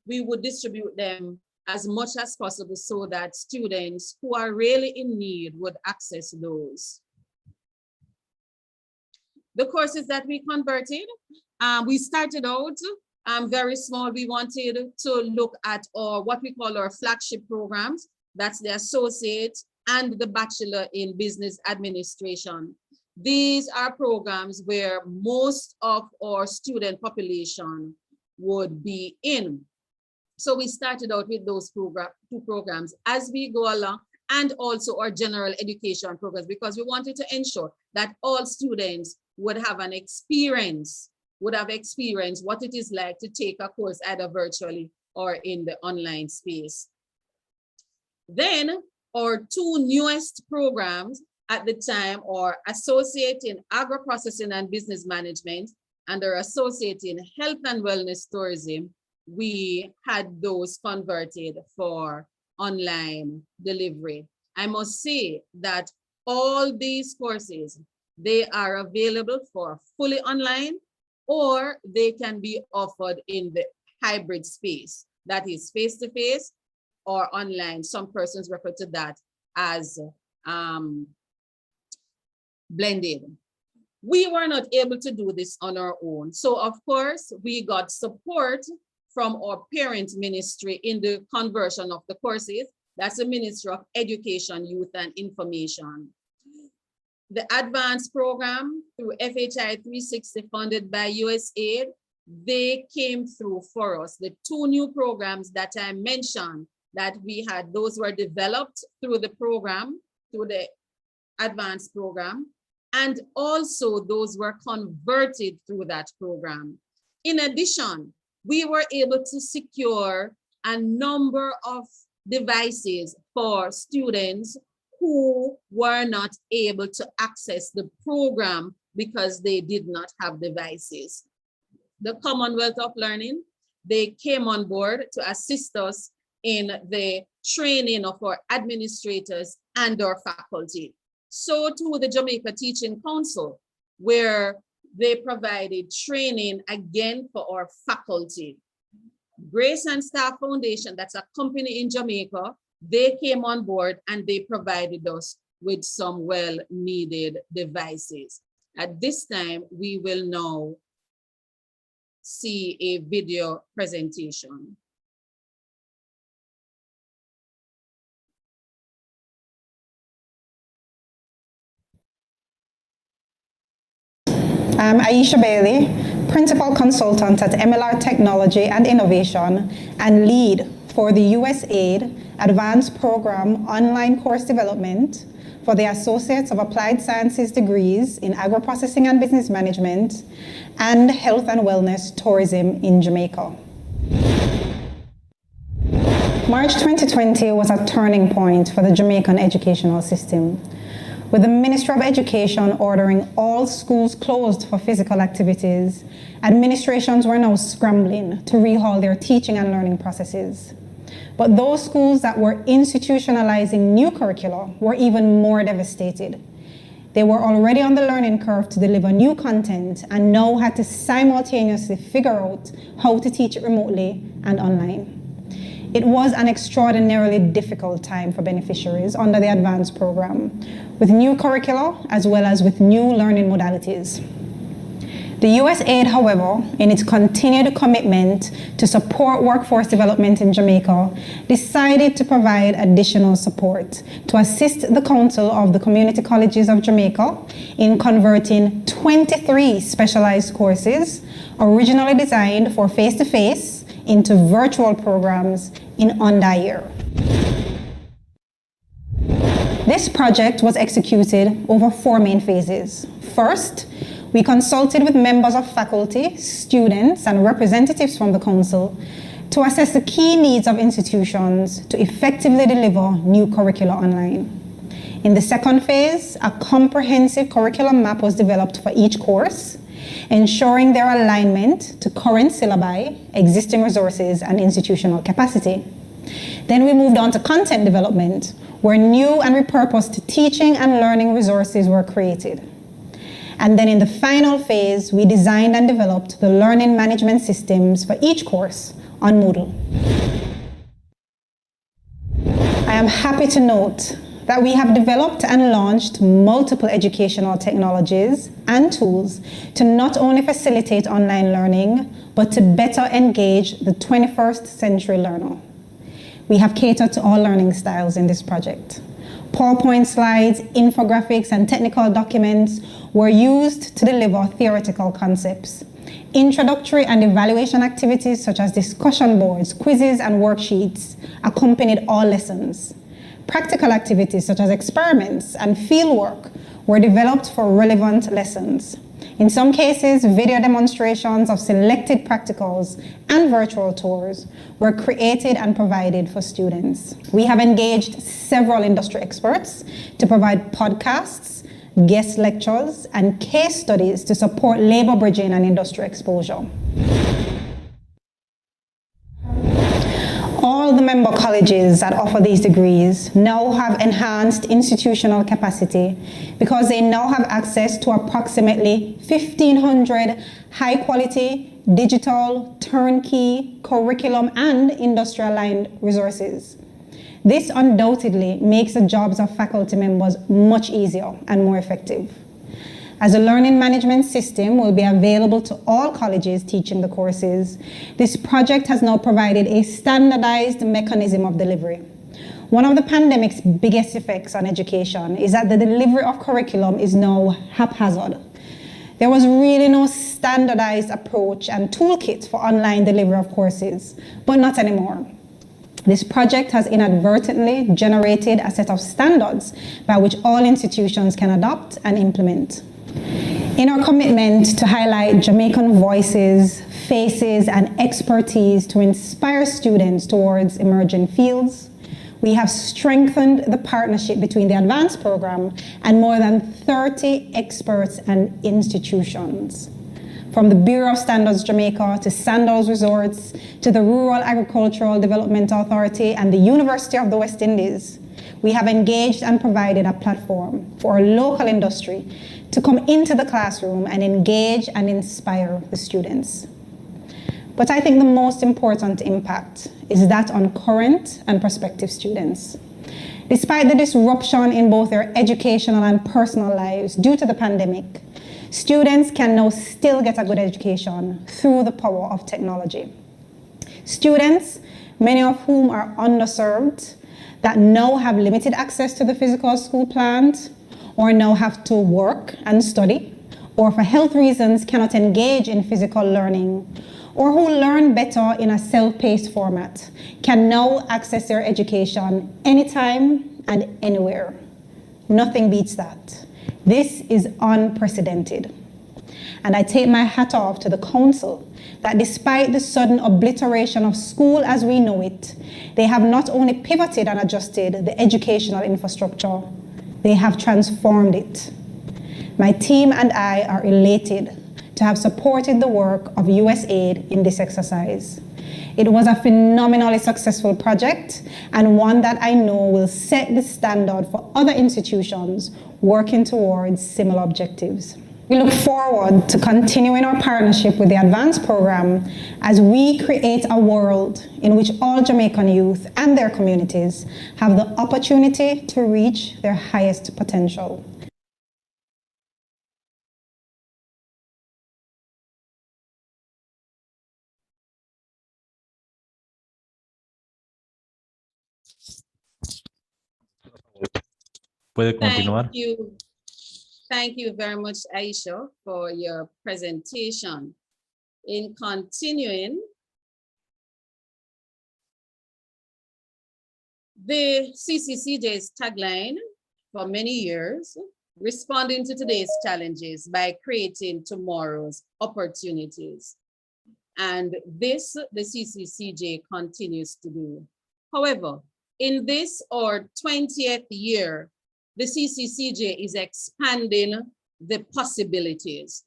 we would distribute them as much as possible so that students who are really in need would access those. The courses that we converted, we started out very small. We wanted to look at what we call our flagship programs. That's the associate and the bachelor in business administration. These are programs where most of our student population would be in. So we started out with those two programs as we go along, and also our general education programs, because we wanted to ensure that all students would have an experience, what it is like to take a course either virtually or in the online space. Then our two newest programs at the time are Associate in Agro-Processing and Business Management and our Associate in Health and Wellness Tourism. We had those converted for online delivery. I must say that all these courses, they are available for fully online, or they can be offered in the hybrid space, that is face-to-face or online. Some persons refer to that as blended. We were not able to do this on our own. So of course, we got support from our parent ministry in the conversion of the courses. That's the Ministry of Education, Youth and Information. The advanced program through FHI 360 funded by USAID, they came through for us. The two new programs that I mentioned that we had, those were developed through the program, through the advanced program, and also those were converted through that program. In addition, we were able to secure a number of devices for students who were not able to access the program because they did not have devices. The Commonwealth of Learning, they came on board to assist us in the training of our administrators and our faculty. So too the Jamaica Teaching Council, where they provided training again for our faculty. Grace and Staff Foundation, that's a company in Jamaica, they came on board and they provided us with some well-needed devices. At this time, we will now see a video presentation. I'm Aisha Bailey, Principal Consultant at MLR Technology and Innovation and lead for the USAID Advanced Program Online Course Development for the Associates of Applied Sciences degrees in Agro-Processing and Business Management and Health and Wellness Tourism in Jamaica. March 2020 was a turning point for the Jamaican educational system, with the Ministry of Education ordering all schools closed for physical activities. Administrations were now scrambling to rehaul their teaching and learning processes. But those schools that were institutionalizing new curricula were even more devastated. They were already on the learning curve to deliver new content and now had to simultaneously figure out how to teach it remotely and online. It was an extraordinarily difficult time for beneficiaries under the advanced program, with new curricula as well as with new learning modalities. The USAID, however, in its continued commitment to support workforce development in Jamaica, decided to provide additional support to assist the Council of the Community Colleges of Jamaica in converting 23 specialized courses originally designed for face-to-face into virtual programs in under a year. This project was executed over 4 main phases. First, we consulted with members of faculty, students, and representatives from the council to assess the key needs of institutions to effectively deliver new curricula online. In the second phase, a comprehensive curriculum map was developed for each course, ensuring their alignment to current syllabi, existing resources, and institutional capacity. Then we moved on to content development, where new and repurposed teaching and learning resources were created. And then in the final phase, we designed and developed the learning management systems for each course on Moodle. I am happy to note that we have developed and launched multiple educational technologies and tools to not only facilitate online learning, but to better engage the 21st century learner. We have catered to all learning styles in this project. PowerPoint slides, infographics, and technical documents were used to deliver theoretical concepts. Introductory and evaluation activities such as discussion boards, quizzes, and worksheets accompanied all lessons. Practical activities such as experiments and fieldwork were developed for relevant lessons. In some cases, video demonstrations of selected practicals and virtual tours were created and provided for students. We have engaged several industry experts to provide podcasts, guest lectures, and case studies to support labor bridging and industry exposure. All the member colleges that offer these degrees now have enhanced institutional capacity because they now have access to approximately 1,500 high-quality, digital, turnkey, curriculum, and industry-aligned resources. This undoubtedly makes the jobs of faculty members much easier and more effective. As a learning management system will be available to all colleges teaching the courses, this project has now provided a standardized mechanism of delivery. One of the pandemic's biggest effects on education is that the delivery of curriculum is now haphazard. There was really no standardized approach and toolkit for online delivery of courses, but not anymore. This project has inadvertently generated a set of standards by which all institutions can adopt and implement. In our commitment to highlight Jamaican voices, faces, and expertise to inspire students towards emerging fields, we have strengthened the partnership between the advanced program and more than 30 experts and institutions. From the Bureau of Standards Jamaica to Sandals Resorts to the Rural Agricultural Development Authority and the University of the West Indies, we have engaged and provided a platform for our local industry to come into the classroom and engage and inspire the students. But I think the most important impact is that on current and prospective students. Despite the disruption in both their educational and personal lives due to the pandemic, students can now still get a good education through the power of technology. Students, many of whom are underserved, that now have limited access to the physical school plant, or now have to work and study, or for health reasons cannot engage in physical learning, or who learn better in a self-paced format, can now access their education anytime and anywhere. Nothing beats that. This is unprecedented. And I take my hat off to the Council that despite the sudden obliteration of school as we know it, they have not only pivoted and adjusted the educational infrastructure, they have transformed it. My team and I are elated to have supported the work of USAID in this exercise. It was a phenomenally successful project and one that I know will set the standard for other institutions working towards similar objectives. We look forward to continuing our partnership with the Advanced Program as we create a world in which all Jamaican youth and their communities have the opportunity to reach their highest potential. Puede continuar. Thank you very much, Aisha, for your presentation. In continuing, the CCCJ's tagline for many years, responding to today's challenges by creating tomorrow's opportunities. And this, the CCCJ continues to do. However, in this our 20th year, the CCCJ is expanding the possibilities.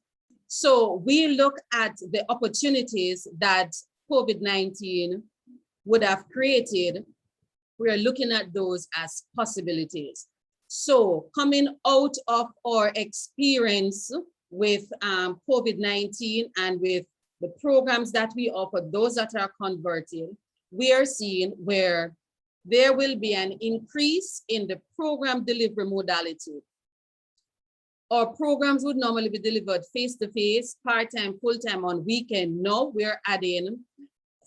So we look at the opportunities that COVID-19 would have created. We are looking at those as possibilities. So coming out of our experience with COVID-19 and with the programs that we offer, those that are converted, we are seeing where there will be an increase in the program delivery modality. Our programs would normally be delivered face-to-face, part-time, full-time, on weekend. Now we're adding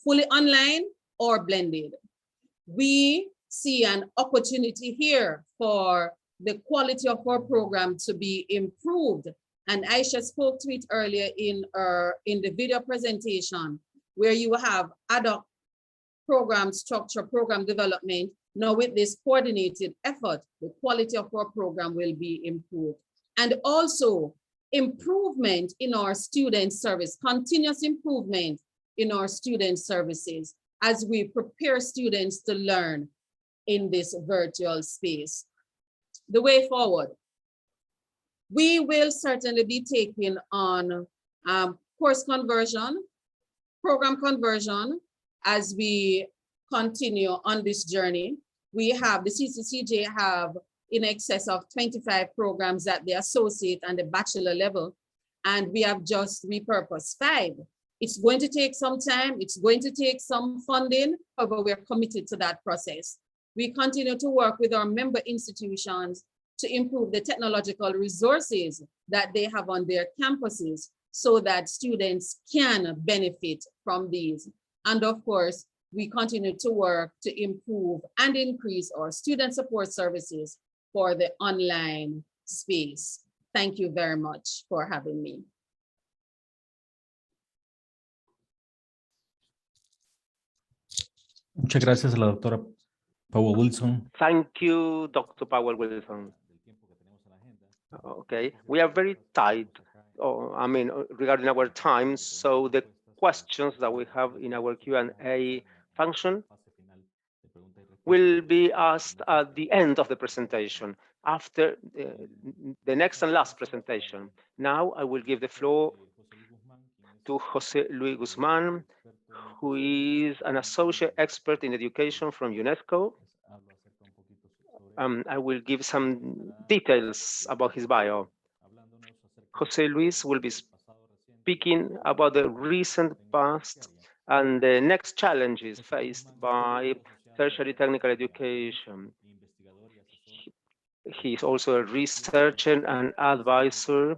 fully online or blended. We see an opportunity here for the quality of our program to be improved. And Aisha spoke to it earlier in the video presentation, where you have ad hoc program structure, program development. Now with this coordinated effort, the quality of our program will be improved. And also improvement in our student service, continuous improvement in our student services as we prepare students to learn in this virtual space. The way forward, we will certainly be taking on course conversion, program conversion, as we continue on this journey. We have, the CCCJ have in excess of 25 programs at the associate and the bachelor level, and we have just repurposed 5. It's going to take some time, it's going to take some funding, however, we're committed to that process. We continue to work with our member institutions to improve the technological resources that they have on their campuses so that students can benefit from these. And of course, we continue to work to improve and increase our student support services for the online space. Thank you very much for having me. Muchas gracias a la doctora Powell Wilson. Thank you, Dr. Powell Wilson. Okay, we are very tight, regarding our time, so the questions that we have in our Q&A function will be asked at the end of the presentation, after the next and last presentation. Now I will give the floor to Jose Luis Guzman, who is an associate expert in education from UNESCO. I will give some details about his bio. Jose Luis will be speaking about the recent past and the next challenges faced by tertiary technical education. He is also a researcher and advisor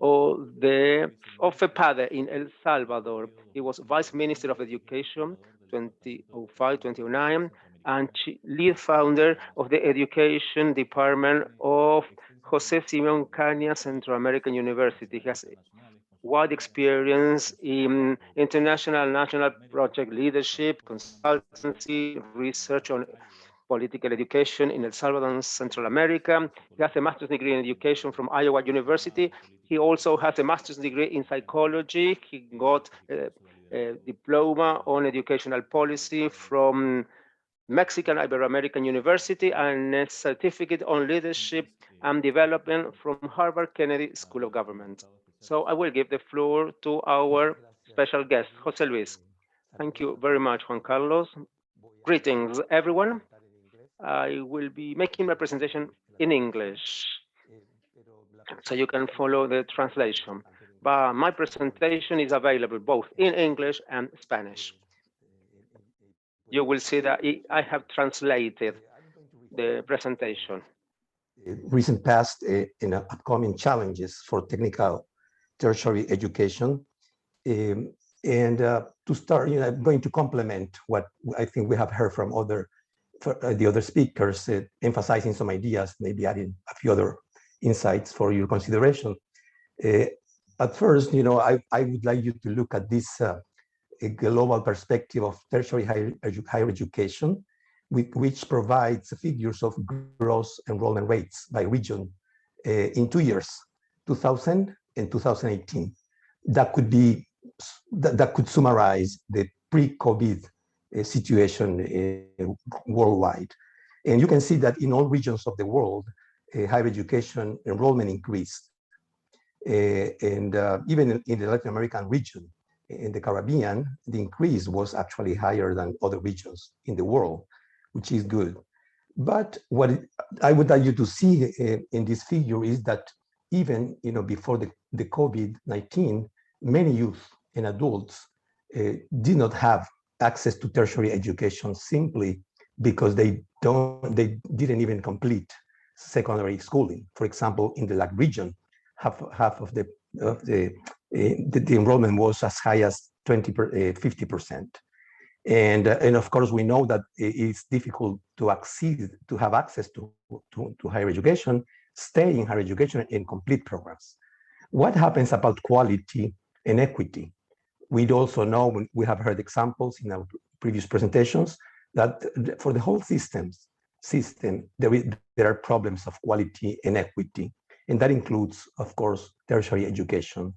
of FEPADE in El Salvador. He was Vice Minister of Education 2005-2009 and lead founder of the Education Department of Jose Simeon Caña Central American University. He has wide experience in international and national project leadership, consultancy, research on political education in El Salvador and Central America. He has a master's degree in education from Iowa University. He also has a master's degree in psychology. He got a diploma on educational policy from Mexican Ibero-American University and a certificate on leadership and development from Harvard Kennedy School of Government. So I will give the floor to our special guest, Jose Luis. Thank you very much, Juan Carlos. Greetings, everyone. I will be making my presentation in English, so you can follow the translation. But my presentation is available both in English and Spanish. You will see that I have translated the presentation. Recent past and upcoming challenges for technical tertiary education. And to start, I'm going to complement what I think we have heard from the other speakers, emphasizing some ideas, maybe adding a few other insights for your consideration. At first, I would like you to look at this a global perspective of tertiary higher education, which provides figures of gross enrollment rates by region in 2 years, 2000 and 2018. That could summarize the pre-COVID situation worldwide. And you can see that in all regions of the world, higher education enrollment increased. And even in the Latin American region, in the Caribbean, the increase was actually higher than other regions in the world, which is good. But what I would like you to see in this figure is that even before the COVID-19, many youth and adults did not have access to tertiary education simply because they didn't even complete secondary schooling. For example, in the LAC region, half of the enrollment was as high as 50%. And of course, we know that it's difficult to have access to higher education, stay in higher education and complete programs. What happens about quality and equity? We'd also know, we have heard examples in our previous presentations, that for the whole system, there are problems of quality and equity. And that includes, of course, tertiary education.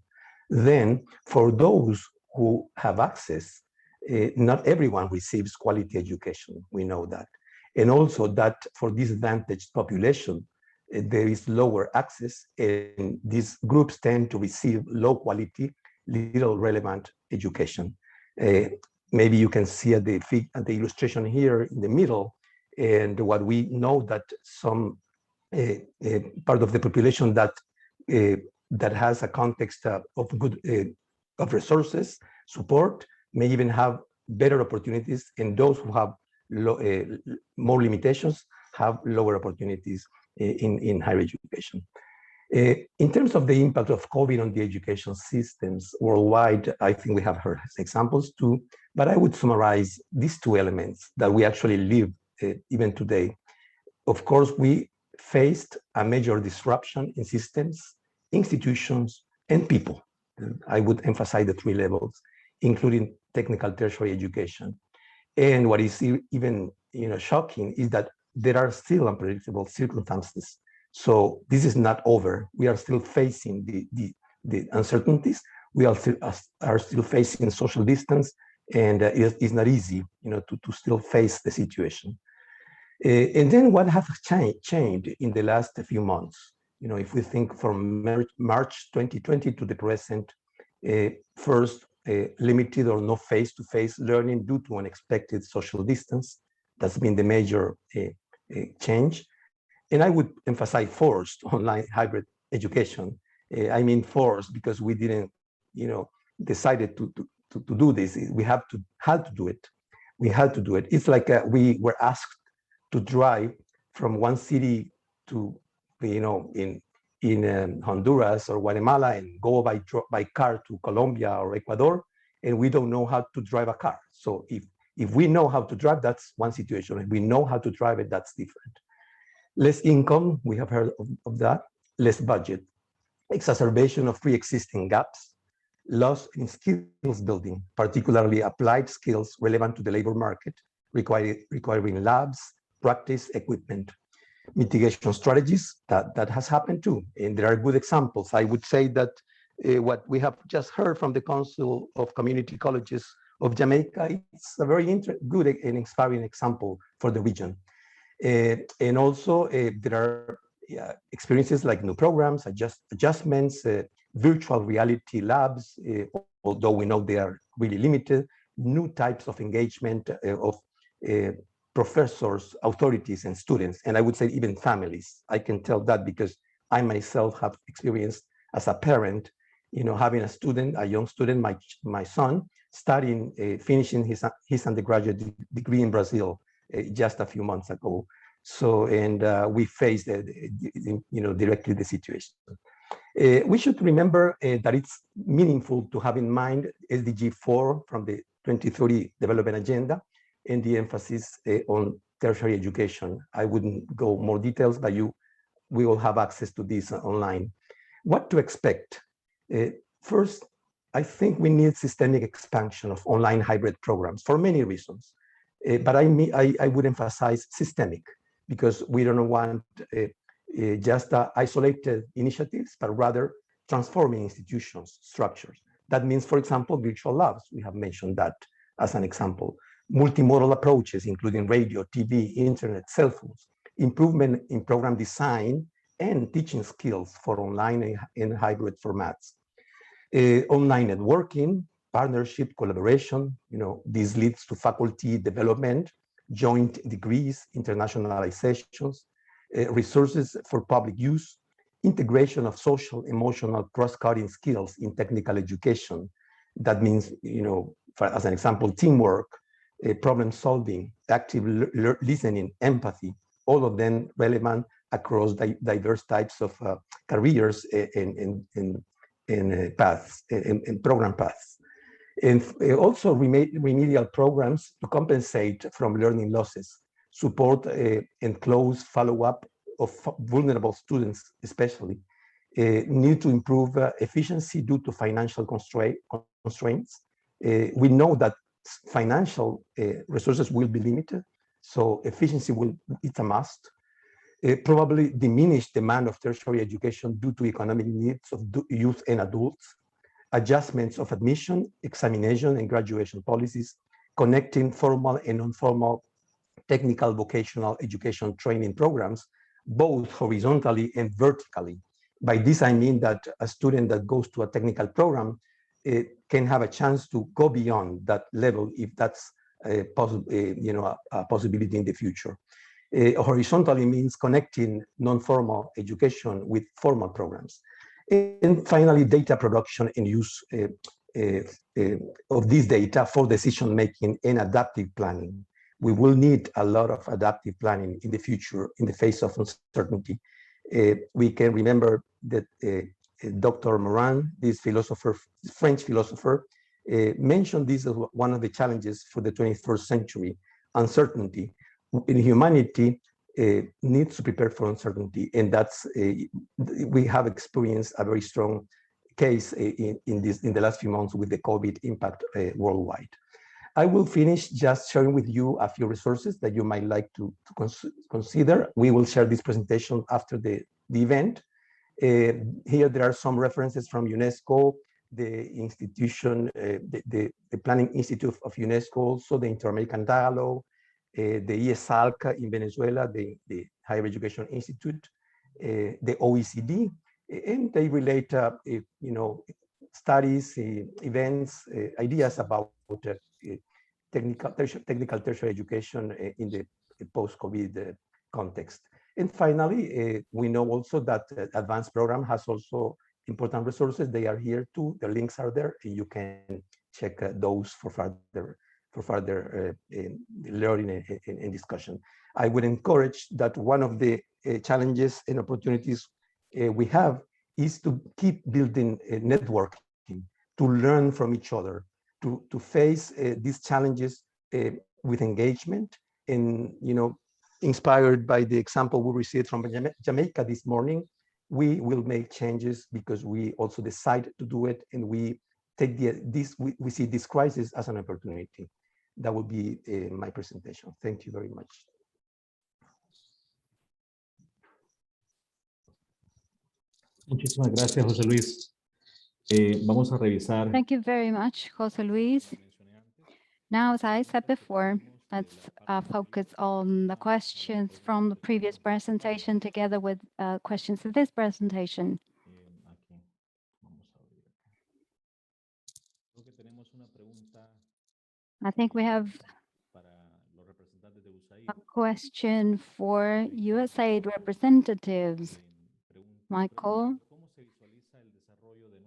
Then for those who have access, not everyone receives quality education, we know that. And also that for disadvantaged population, there is lower access, and these groups tend to receive low quality, little relevant education. Maybe you can see at the illustration here in the middle, and what we know that some part of the population that has a context of good of resources, support, may even have better opportunities, and those who have more limitations have lower opportunities. in higher education. In terms of the impact of COVID on the education systems worldwide, I think we have heard examples too, but I would summarize these two elements that we actually live even today. Of course, we faced a major disruption in systems, institutions, and people. I would emphasize the three levels, including technical tertiary education. And what is even shocking is that there are still unpredictable circumstances. So this is not over. We are still facing the uncertainties. We are still facing social distance, and it's not easy, to still face the situation. And then what has changed in the last few months? If we think from March 2020 to the present, first, limited or no face-to-face learning due to unexpected social distance. That's been the major change. And I would emphasize forced online hybrid education. I mean forced because we didn't, decided to do this. We had to do it. We had to do it. It's like we were asked to drive from one city to, in Honduras or Guatemala and go by car to Colombia or Ecuador, and we don't know how to drive a car. So if we know how to drive, that's one situation. If we know how to drive it, that's different. Less income, we have heard of that. Less budget, exacerbation of pre-existing gaps, loss in skills building, particularly applied skills relevant to the labor market, requiring labs, practice, equipment. Mitigation strategies, that has happened too. And there are good examples. I would say that what we have just heard from the Council of Community Colleges of Jamaica, it's a very good and inspiring example for the region. And also there are experiences like new programs, adjustments, virtual reality labs, although we know they are really limited, new types of engagement of professors, authorities, and students, and I would say even families. I can tell that because I myself have experienced as a parent, having a young student, my son, studying, finishing his undergraduate degree in Brazil just a few months ago. So, and we faced, directly the situation. We should remember that it's meaningful to have in mind SDG 4 from the 2030 Development Agenda, and the emphasis on tertiary education. I wouldn't go more details, but we will have access to this online. What to expect? First, I think we need systemic expansion of online hybrid programs for many reasons. But I would emphasize systemic, because we don't want just isolated initiatives, but rather transforming institutions, structures. That means, for example, virtual labs. We have mentioned that as an example. Multimodal approaches, including radio, TV, internet, cell phones, improvement in program design and teaching skills for online and hybrid formats. Online networking, partnership, collaboration, this leads to faculty development, joint degrees, internationalizations, resources for public use, integration of social, emotional, cross-cutting skills in technical education. That means, as an example, teamwork, problem solving, active listening, empathy, all of them relevant across diverse types of careers and paths, and program paths. And also remedial programs to compensate from learning losses, support and close follow-up of vulnerable students especially, need to improve efficiency due to financial constraints. We know that financial resources will be limited, so efficiency it's a must. Probably diminished demand of tertiary education due to economic needs of youth and adults, adjustments of admission, examination, and graduation policies, connecting formal and non-formal technical vocational education training programs, both horizontally and vertically. By this, I mean that a student that goes to a technical program can have a chance to go beyond that level if that's a possibility in the future. Horizontally means connecting non-formal education with formal programs. And finally, data production and use of this data for decision-making and adaptive planning. we will need a lot of adaptive planning in the future in the face of uncertainty. We can remember that Dr. Morin, this philosopher, French philosopher, mentioned this as one of the challenges for the 21st century, uncertainty. In humanity, needs to prepare for uncertainty, and that's we have experienced a very strong case in the last few months with the COVID impact worldwide. I will finish just sharing with you a few resources that you might like to consider. We will share this presentation after the event. Here there are some references from UNESCO, the institution, the Planning Institute of UNESCO, also the Inter-American Dialogue, the ESALC in Venezuela, the Higher Education Institute, the OECD, and they relate, studies, events, ideas about technical tertiary education in the post-COVID context. And finally, we know also that advanced program has also important resources. They are here too. The links are there, and you can check those for further learning and discussion. I would encourage that one of the challenges and opportunities we have is to keep building networking, to learn from each other, to face these challenges with engagement, and inspired by the example we received from Jamaica this morning, we will make changes because we also decide to do it, and we take we see this crisis as an opportunity. That will be my presentation. Thank you very much. Muchísimas gracias, José Luis. Vamos a revisar. Thank you very much, José Luis. Now, as I said before, let's focus on the questions from the previous presentation together with questions of this presentation. I think we have a question for USAID representatives. Michael,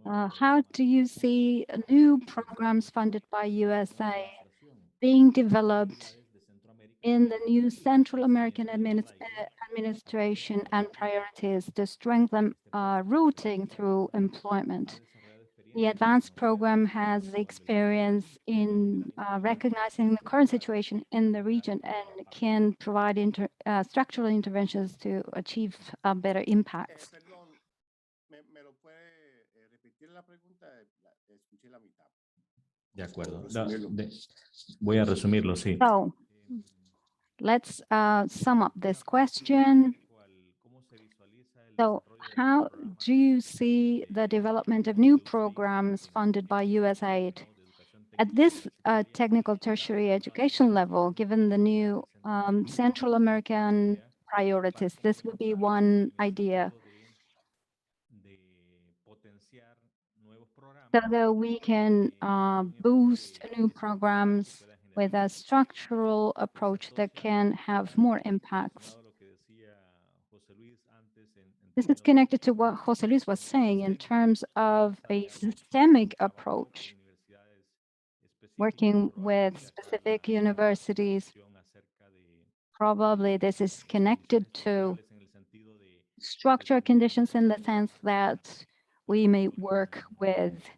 how do you see new programs funded by USAID being developed in the new Central American administration and priorities to strengthen routing through employment? The advanced program has experience in recognizing the current situation in the region and can provide structural interventions to achieve better impacts. De acuerdo. Voy a resumirlo, sí. So, let's sum up this question. So, how do you see the development of new programs funded by USAID? At this technical tertiary education level, given the new Central American priorities, this would be one idea. So that we can boost new programs with a structural approach that can have more impacts. This is connected to what José Luis was saying in terms of a systemic approach, working with specific universities. Probably this is connected to structural conditions in the sense that we may work with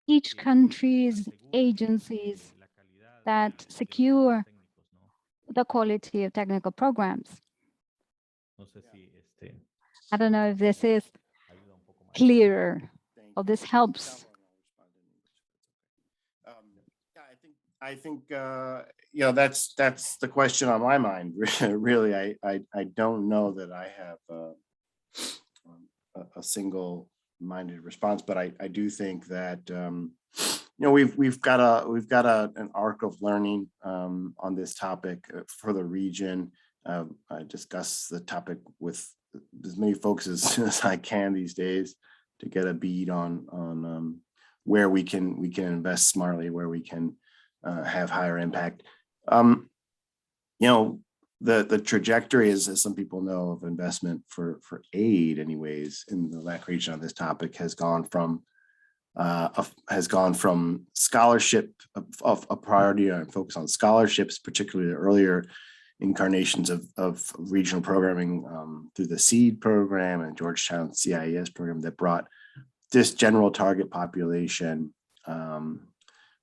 each country's agencies that secure the quality of technical programs. I don't know if this is clearer or this helps. I think that's the question on my mind. Really, I don't know that I have a single-minded response, but I do think that we've got an arc of learning on this topic for the region. I discuss the topic with as many folks as I can these days to get a bead on where we can invest smartly, where we can have higher impact. The trajectory is, as some people know, of investment for aid anyways in the LAC region on this topic has gone from has gone from scholarship of a priority and focus on scholarships, particularly the earlier incarnations of regional programming through the SEED program and Georgetown CIES program that brought this general target population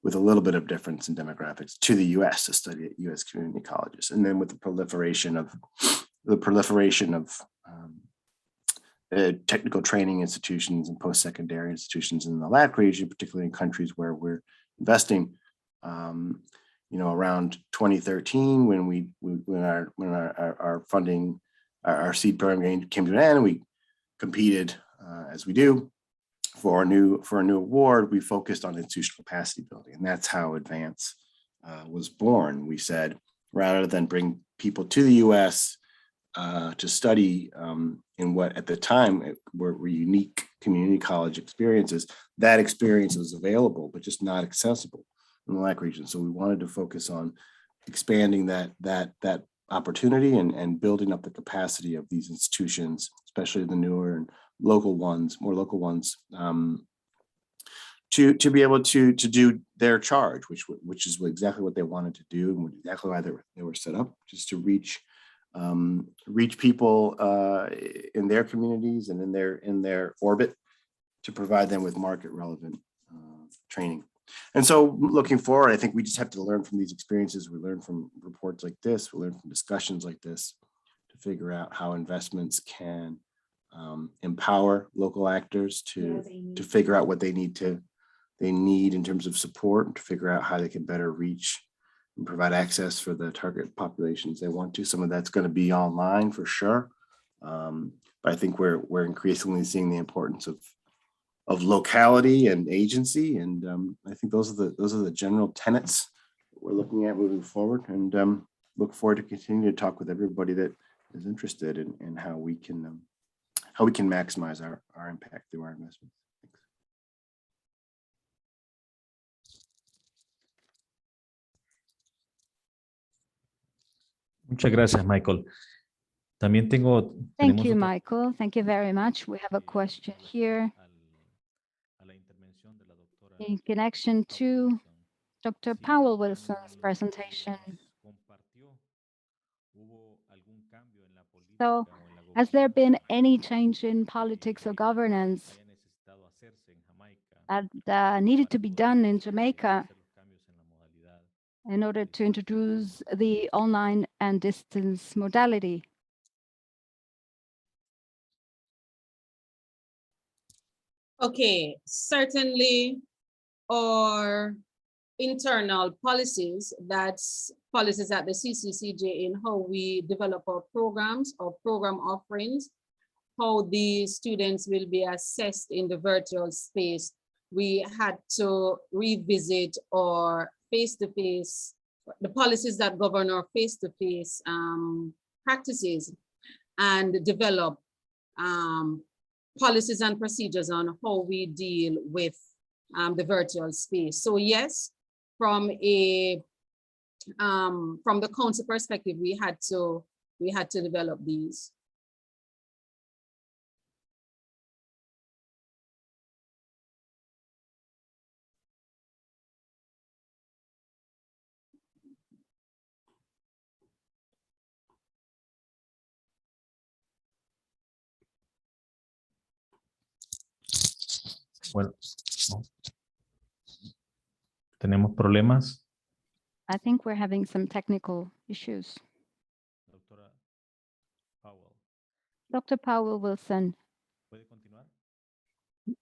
with a little bit of difference in demographics to the US to study at US community colleges. And then with the proliferation of technical training institutions and post-secondary institutions in the LAC region, particularly in countries where we're investing, around 2013, when our funding, our SEED program came to an end, and we competed as we do for a new award. We focused on institutional capacity building, and that's how Advance was born. We said, rather than bring people to the US to study in what at the time were unique community college experiences, that experience was available, but just not accessible in the LAC region. So we wanted to focus on expanding that opportunity and building up the capacity of these institutions, especially the newer and more local ones, to be able to do their charge, which is exactly what they wanted to do and exactly why they were set up, just to reach people in their communities and in their orbit, to provide them with market relevant training. And so looking forward, I think we just have to learn from these experiences. We learn from reports like this, we learn from discussions like this, to figure out how investments can empower local actors to figure out what they need in terms of support, and to figure out how they can better reach and provide access for the target populations they want to. Some of that's going to be online for sure, but I think we're increasingly seeing the importance of locality and agency, and I think those are the general tenets we're looking at moving forward, and look forward to continuing to talk with everybody that is interested in how we can maximize our impact through our investments. Muchas gracias, Michael. También Thank you, Michael. Thank you very much. We have a question here in connection to Dr. Powell Wilson's presentation. So, has there been any change in politics or governance that needed to be done in Jamaica in order to introduce the online and distance modality? Okay, certainly our internal policies, that's policies at the CCCJ in how we develop our programs, our program offerings, how the students will be assessed in the virtual space. We had to revisit our face-to-face, the policies that govern our face-to-face practices, and develop policies and procedures on how we deal with the virtual space. So yes, from the council perspective, we had to develop these. Bueno, tenemos problemas. I think we're having some technical issues. Dr. Powell Wilson,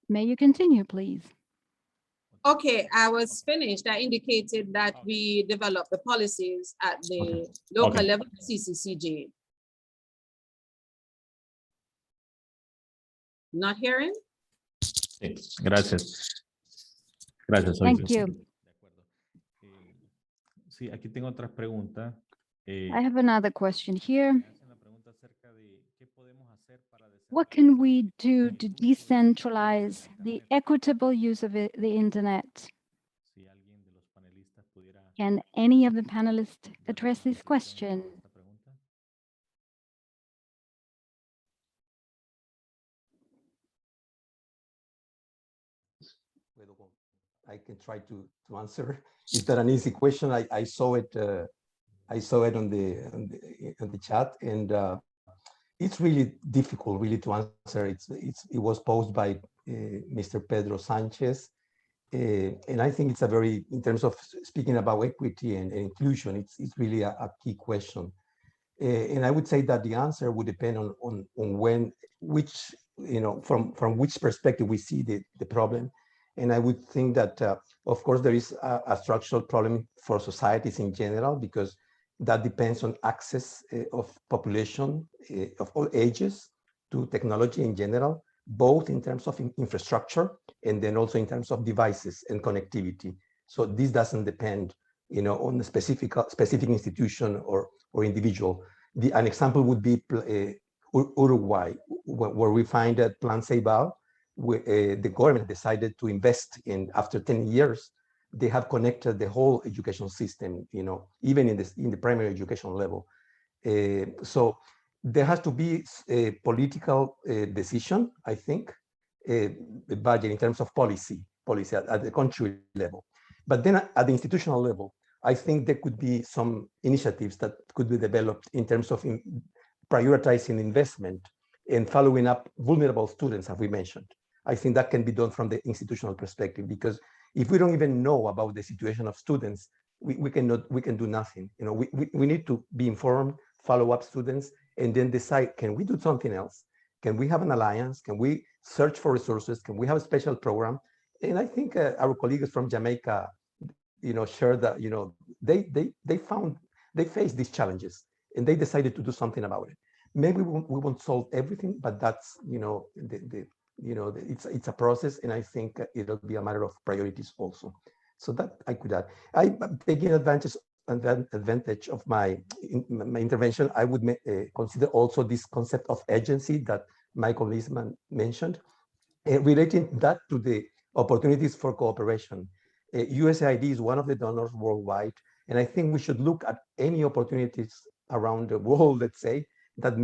may you continue, please? Okay, I was finished. I indicated that we developed the policies at the local level, CCCJ. Not hearing? Sí, gracias. Gracias. Thank you. Sí, aquí tengo otras preguntas. I have another question here. What can we do to decentralize the equitable use of the internet? Can any of the panelists address this question? I can try to answer. Is that an easy question? I saw it. I saw it on the chat, and it's really difficult, really, to answer. It was posed by Mr. Pedro Sanchez, and I think it's a very, in terms of speaking about equity and inclusion, it's really a key question. And I would say that the answer would depend on which, from which perspective we see the problem. And I would think that, of course, there is a structural problem for societies in general, because that depends on access of population of all ages to technology in general, both in terms of infrastructure and then also in terms of devices and connectivity. So this doesn't depend, on a specific institution or individual. An example would be Uruguay, where we find that Plan Ceibal, the government decided to invest in, after 10 years, they have connected the whole education system, even in the primary education level. So there has to be a political decision, I think, budget in terms of policy at the country level. But then at the institutional level, I think there could be some initiatives that could be developed in terms of prioritizing investment and following up vulnerable students, as we mentioned. I think that can be done from the institutional perspective, because if we don't even know about the situation of students, we can do nothing. We need to be informed, follow up students, and then decide, can we do something else? Can we have an alliance? Can we search for resources? Can we have a special program? And I think our colleagues from Jamaica, share that, they faced these challenges and they decided to do something about it. Maybe we won't solve everything, but that's, it's a process, and I think it'll be a matter of priorities also. So that I could add. I'm taking advantage of my intervention. I would consider also this concept of agency that Michael Lisman mentioned, relating that to the opportunities for cooperation. USAID is one of the donors worldwide, and I think we should look at any opportunities around the world, let's say, that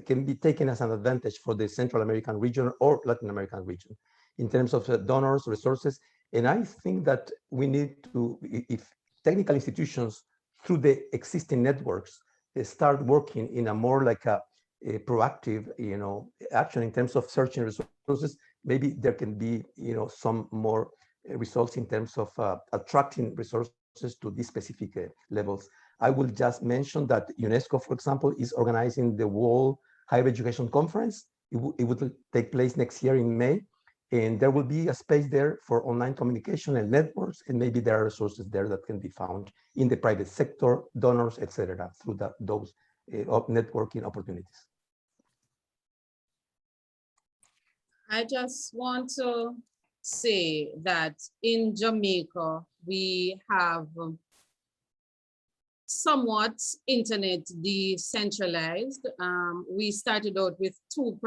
can be taken as an advantage for the Central American region or Latin American region in terms of donors, resources. And I think that we need to, if technical institutions through the existing networks, they start working in a more like a proactive, action in terms of searching resources, maybe there can be, some more results in terms of attracting resources to these specific levels. I will just mention that UNESCO, for example, is organizing the World Higher Education Conference. It will take place next year in May, and there will be a space there for online communication and networks, and maybe there are resources there that can be found in the private sector, donors, etc., through those networking opportunities. I just want to say that in Jamaica, we have somewhat internet decentralized. We started out with two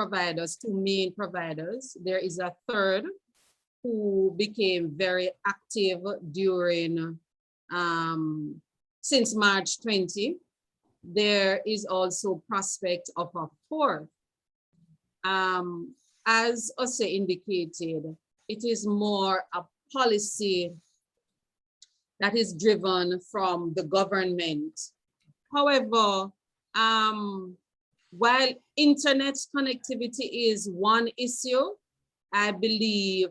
main providers. There is a third who became very active during, since March 20. There is also prospect of a fourth. As Ose indicated, it is more a policy that is driven from the government. However, while internet connectivity is one issue, I believe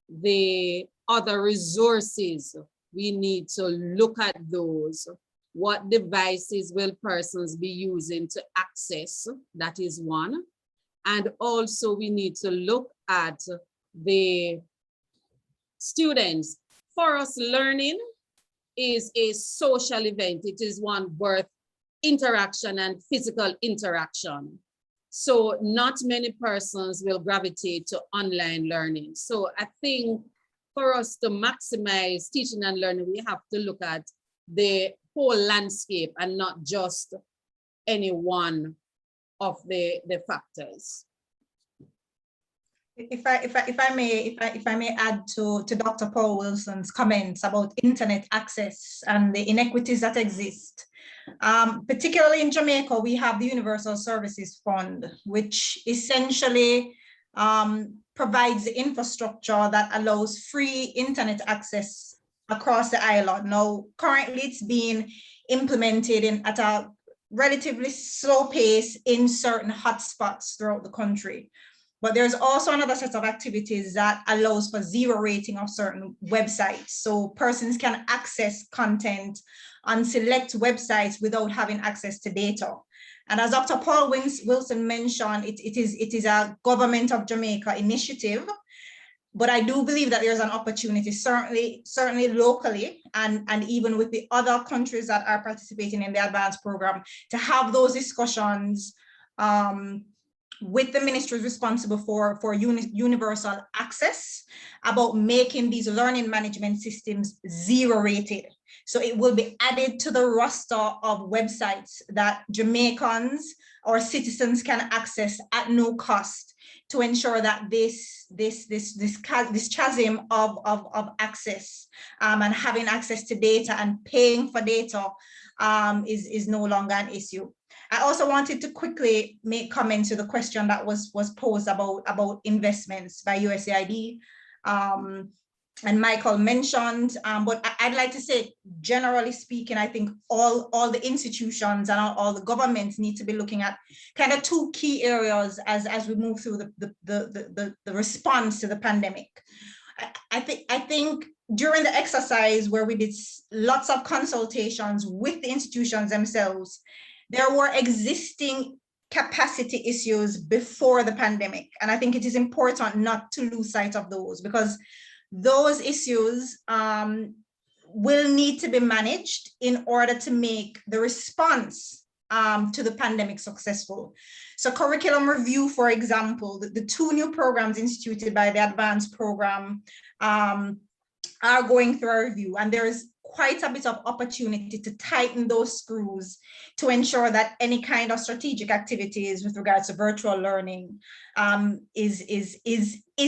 the other resources, we need to look at those. What devices will persons be using to access? That is one. And also we need to look at the students. For us, learning is a social event. It is one worth interaction and physical interaction. So not many persons will gravitate to online learning. So I think for us to maximize teaching and learning, we have to look at the whole landscape and not just any one of the factors. If I may add to Dr. Paul Wilson's comments about internet access and the inequities that exist, particularly in Jamaica, we have the Universal Services Fund, which essentially provides the infrastructure that allows free internet access across the island. Now, currently it's being implemented at a relatively slow pace in certain hotspots throughout the country. But there's also another set of activities that allows for zero rating of certain websites. So persons can access content on select websites without having access to data. And as Dr. Paul Wilson mentioned, it is a government of Jamaica initiative, but I do believe that there's an opportunity, certainly locally, and even with the other countries that are participating in the advanced program, to have those discussions with the ministries responsible for universal access about making these learning management systems zero rated. So it will be added to the roster of websites that Jamaicans or citizens can access at no cost to ensure that this chasm of access and having access to data and paying for data is no longer an issue. I also wanted to quickly make comment to the question that was posed about investments by USAID. And Michael mentioned, but I'd like to say, generally speaking, I think all the institutions and all the governments need to be looking at kind of two key areas as we move through the response to the pandemic. I think during the exercise where we did lots of consultations with the institutions themselves, there were existing capacity issues before the pandemic. And I think it is important not to lose sight of those, because those issues will need to be managed in order to make the response to the pandemic successful. So curriculum review, for example, the two new programs instituted by the advanced program are going through a review, and there is quite a bit of opportunity to tighten those screws to ensure that any kind of strategic activities with regards to virtual learning is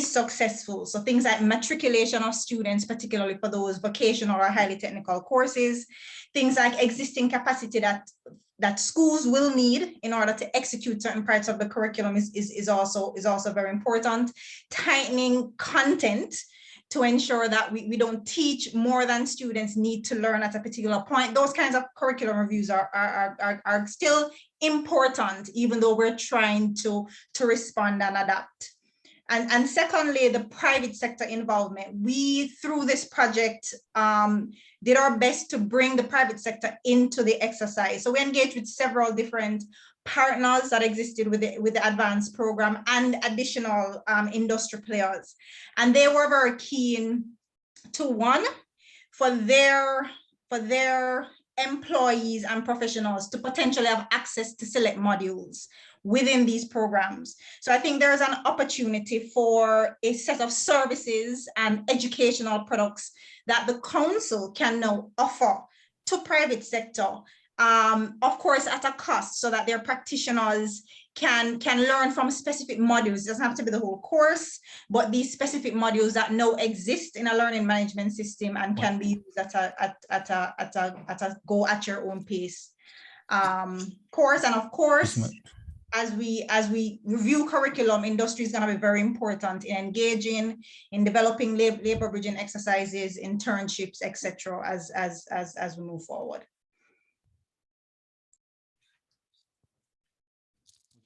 successful. So things like matriculation of students, particularly for those vocational or highly technical courses, things like existing capacity that schools will need in order to execute certain parts of the curriculum is also very important. Tightening content to ensure that we don't teach more than students need to learn at a particular point. Those kinds of curriculum reviews are still important, even though we're trying to respond and adapt. And secondly, the private sector involvement. We, through this project, did our best to bring the private sector into the exercise. So we engaged with several different partners that existed with the advanced program and additional industry players. And they were very keen to, one, for their employees and professionals to potentially have access to select modules within these programs. So I think there's an opportunity for a set of services and educational products that the council can now offer to private sector, of course at a cost, so that their practitioners can learn from specific modules. It doesn't have to be the whole course, but these specific modules that now exist in a learning management system and can be used at a go at your own pace course. And of course, as we review curriculum, industry is going to be very important in engaging in developing labor bridging exercises, internships, etc. as we move forward.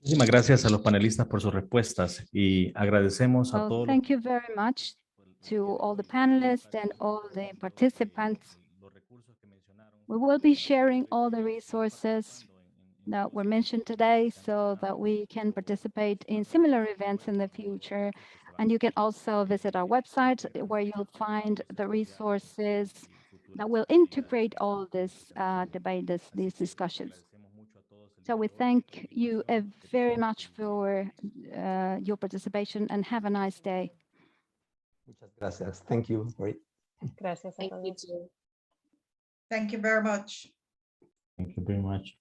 Muchísimas gracias a los panelistas por sus respuestas y agradecemos a todos. Thank you very much to all the panelists and all the participants. We will be sharing all the resources that were mentioned today so that we can participate in similar events in the future. And you can also visit our website where you'll find the resources that will integrate all this debate, these discussions. So we thank you very much for your participation and have a nice day. Muchas gracias. Thank you. Gracias a Thank you todos. too. Thank you very much. Thank you very much.